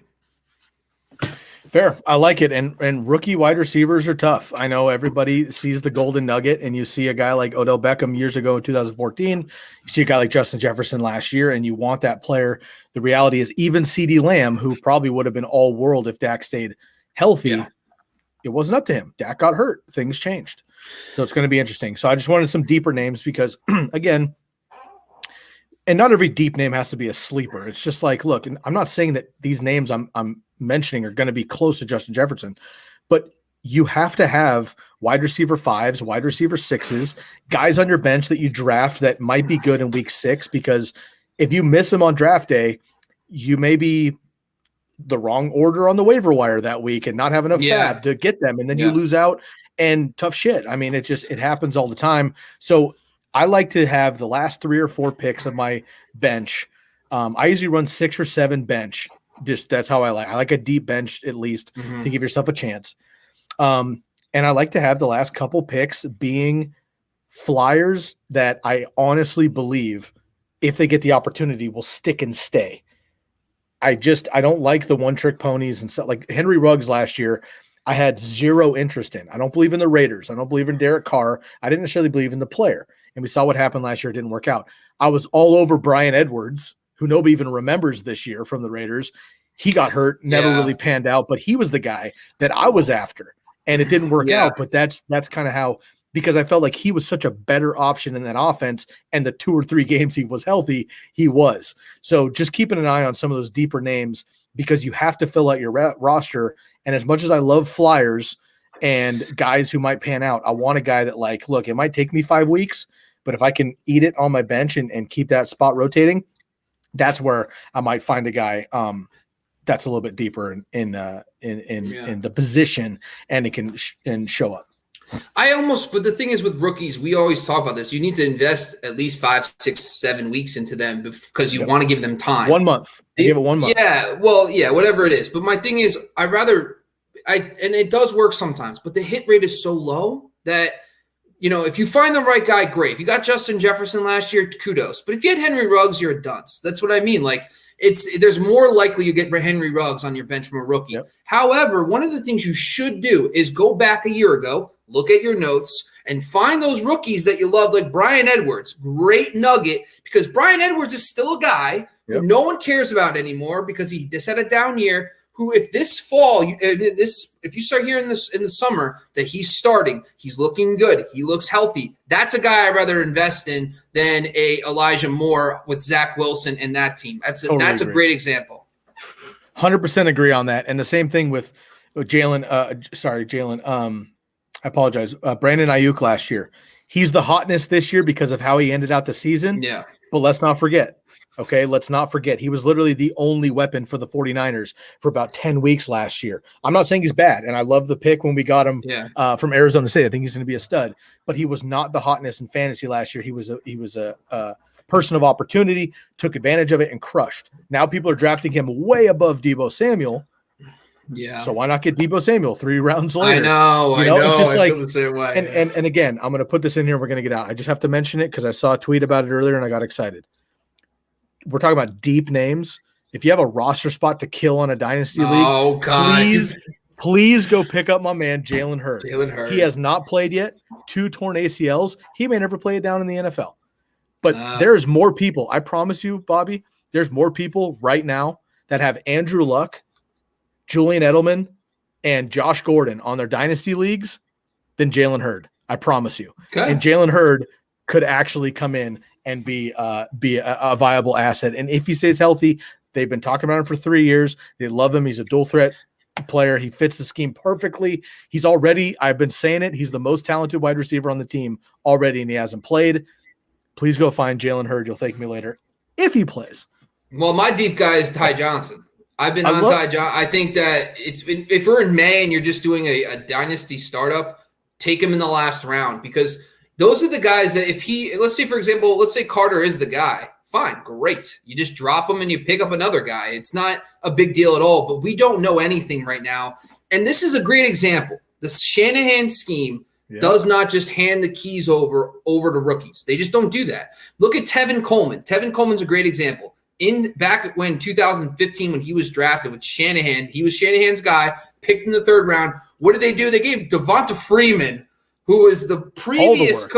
Speaker 1: Fair. I like it. And rookie wide receivers are tough. I know everybody sees the golden nugget, and you see a guy like Odell Beckham years ago in 2014. You see a guy like Justin Jefferson last year, and you want that player. The reality is even CeeDee Lamb, who probably would have been all world if Dak stayed healthy, It wasn't up to him. Dak got hurt. Things changed. So it's going to be interesting. So I just wanted some deeper names because, again, and not every deep name has to be a sleeper. It's just like, look, and I'm not saying that these names I'm mentioning are going to be close to Justin Jefferson, but you have to have wide receiver 5s, wide receiver 6s, guys on your bench that you draft that might be good in week 6, because if you miss them on draft day, you may be the wrong order on the waiver wire that week and not have enough fab to get them. And then you lose out and tough shit. I mean, it happens all the time. So I like to have the last 3 or 4 picks of my bench. I usually run 6 or 7 bench. Just that's how I like a deep bench at least to give yourself a chance. And I like to have the last couple picks being flyers that I honestly believe, if they get the opportunity, will stick and stay. I don't like the one-trick ponies and stuff. Like Henry Ruggs last year, I had zero interest in. I don't believe in the Raiders. I don't believe in Derek Carr. I didn't necessarily believe in the player. And we saw what happened last year. It didn't work out. I was all over Bryan Edwards, who nobody even remembers this year from the Raiders. He got hurt, never really panned out, but he was the guy that I was after. And it didn't work out. But that's kind of how, because I felt like he was such a better option in that offense, and the 2 or 3 games he was healthy, he was. So just keeping an eye on some of those deeper names, because you have to fill out your roster. And as much as I love flyers and guys who might pan out, I want a guy that, like, look, it might take me 5 weeks, but if I can eat it on my bench and keep that spot rotating, that's where I might find a guy that's a little bit deeper in the position, and it can show up.
Speaker 2: But the thing is with rookies, we always talk about this. You need to invest at least 5, 6, 7 weeks into them because you want to give them time.
Speaker 1: 1 month. Give it 1 month.
Speaker 2: Yeah. Well, yeah, whatever it is. But my thing is, and it does work sometimes, but the hit rate is so low that, if you find the right guy, great. If you got Justin Jefferson last year, kudos. But if you had Henry Ruggs, you're a dunce. That's what I mean. Like, there's more likely you get Henry Ruggs on your bench from a rookie.
Speaker 1: Yep.
Speaker 2: However, one of the things you should do is go back a year ago, look at your notes, and find those rookies that you love, like Bryan Edwards. Great nugget, because Bryan Edwards is still a guy who no one cares about anymore because he just had a down year. Who, if this fall, if you start hearing this in the summer that he's starting, he's looking good, he looks healthy, that's a guy I'd rather invest in than a Elijah Moore with Zach Wilson and that team. That's a great example.
Speaker 1: 100% agree on that. And the same thing with Jaylen. I apologize. Brandon Ayouk last year. He's the hotness this year because of how he ended out the season.
Speaker 2: Yeah.
Speaker 1: But let's not forget. Okay, let's not forget. He was literally the only weapon for the 49ers for about 10 weeks last year. I'm not saying he's bad, and I love the pick when we got him from Arizona State. I think he's going to be a stud, but he was not the hotness in fantasy last year. He was a person of opportunity, took advantage of it, and crushed. Now people are drafting him way above Deebo Samuel.
Speaker 2: Yeah.
Speaker 1: So why not get Deebo Samuel 3 rounds later?
Speaker 2: I know.
Speaker 1: It's just
Speaker 2: I feel the same way.
Speaker 1: And again, I'm going to put this in here and we're going to get out. I just have to mention it because I saw a tweet about it earlier and I got excited. We're talking about deep names. If you have a roster spot to kill on a dynasty league, please go pick up my man Jaylen Hurst. He has not played yet. 2 torn ACLs. He may never play it down in the NFL. But there's more people. I promise you, Bobby, there's more people right now that have Andrew Luck, Julian Edelman, and Josh Gordon on their dynasty leagues than Jaylen Hurst. I promise you. Okay. And Jaylen Hurst could actually come in and be a viable asset. And if he stays healthy, they've been talking about him for 3 years. They love him. He's a dual threat player. He fits the scheme perfectly. He's already, I've been saying it, he's the most talented wide receiver on the team already, and he hasn't played. Please go find Jaylen Hurst. You'll thank me later if he plays.
Speaker 2: Well, my deep guy is Ty Johnson. I've been on Ty Johnson. I think that if we're in May and you're just doing a dynasty startup, take him in the last round, because those are the guys that let's say, for example, let's say Carter is the guy. Fine, great. You just drop him and you pick up another guy. It's not a big deal at all, but we don't know anything right now. And this is a great example. The Shanahan scheme does not just hand the keys over to rookies. They just don't do that. Look at Tevin Coleman. Tevin Coleman's a great example. Back when 2015, when he was drafted with Shanahan, he was Shanahan's guy, picked in the 3rd round. What did they do? They gave Devonta Freeman, who was the previous offensive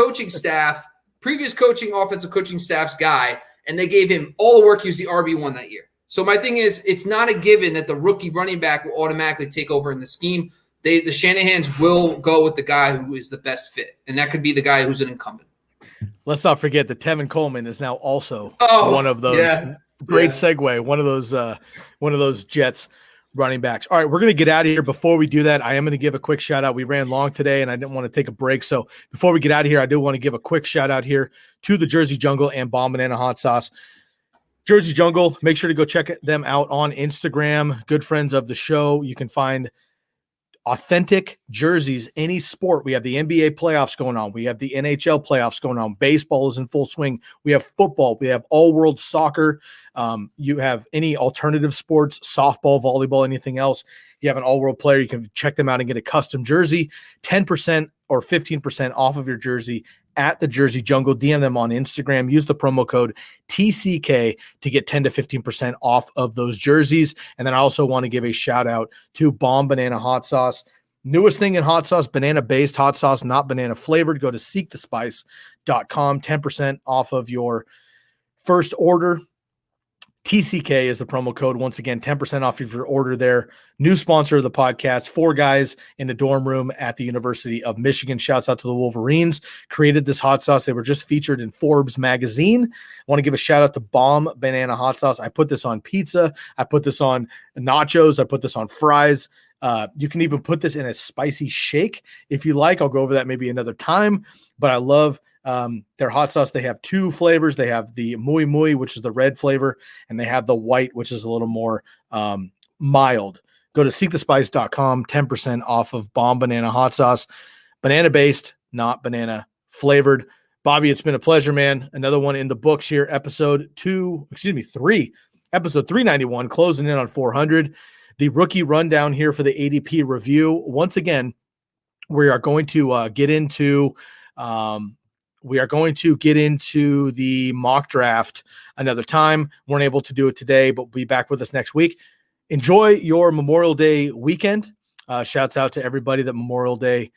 Speaker 2: coaching staff's guy, and they gave him all the work. He was the RB1 that year. So my thing is, it's not a given that the rookie running back will automatically take over in the scheme. The Shanahans will go with the guy who is the best fit, and that could be the guy who's an incumbent. Let's
Speaker 1: not forget that Tevin Coleman is now also one of those great segue, one of those Jets running backs. All right, we're going to get out of here. Before we do that, I am going to give a quick shout out. We ran long today and I didn't want to take a break. So before we get out of here, I do want to give a quick shout out here to the Jersey Jungle and Bomb Banana Hot Sauce. Jersey Jungle, make sure to go check them out on Instagram. Good friends of the show. You can find authentic jerseys, any sport. We have the NBA playoffs going on. We have the NHL playoffs going on. Baseball is in full swing. We have football. We have all world soccer. You have any alternative sports, softball, volleyball, anything else. You have an all world player. You can check them out and get a custom jersey, 10% or 15% off of your jersey at the Jersey Jungle. DM them on Instagram. Use the promo code TCK to get 10 to 15% off of those jerseys. And then I also want to give a shout out to Bomb Banana Hot Sauce. Newest thing in hot sauce, banana-based hot sauce, not banana-flavored. Go to seekthespice.com, 10% off of your first order. TCK is the promo code. Once again, 10% off of your order there. New sponsor of the podcast, 4 guys in the dorm room at the University of Michigan. Shouts out to the Wolverines. Created this hot sauce. They were just featured in Forbes magazine. I want to give a shout out to Bomb Banana Hot Sauce. I put this on pizza. I put this on nachos. I put this on fries. You can even put this in a spicy shake if you like. I'll go over that maybe another time. But I love their hot sauce. They have 2 flavors. They have the muy muy, which is the red flavor, and they have the white, which is a little more mild. Go to seekthespice.com, 10% off of Bomb Banana Hot Sauce. Banana-based, not banana-flavored. Bobby, it's been a pleasure, man. Another one in the books here. Episode 3. Episode 391, closing in on 400. The rookie rundown here for the ADP review. Once again, we are going to get into the mock draft another time. Weren't able to do it today, but we'll be back with us next week. Enjoy your Memorial Day weekend. Shouts out to everybody that Memorial Day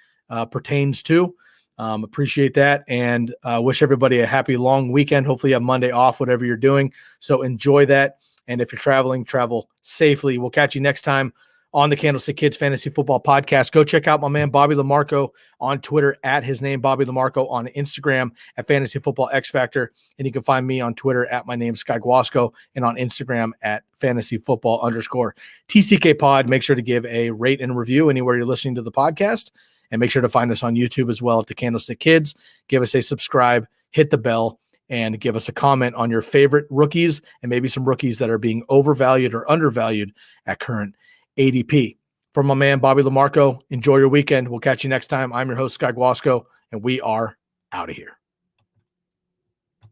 Speaker 1: pertains to. Appreciate that, and wish everybody a happy long weekend. Hopefully you have Monday off, whatever you're doing. So enjoy that. And if you're traveling, travel safely. We'll catch you next time on the Candlestick Kids Fantasy Football Podcast. Go check out my man Bobby Lamarco on Twitter at his name, Bobby Lamarco, on Instagram at Fantasy Football X Factor. And you can find me on Twitter at my name, Sky Guasco, and on Instagram at Fantasy Football _TCK Pod. Make sure to give a rate and review anywhere you're listening to the podcast. And make sure to find us on YouTube as well at the Candlestick Kids. Give us a subscribe, hit the bell, and give us a comment on your favorite rookies and maybe some rookies that are being overvalued or undervalued at current ADP. From my man, Bobby Lamarco, enjoy your weekend. We'll catch you next time. I'm your host, Sky Guasco, and we are out of here.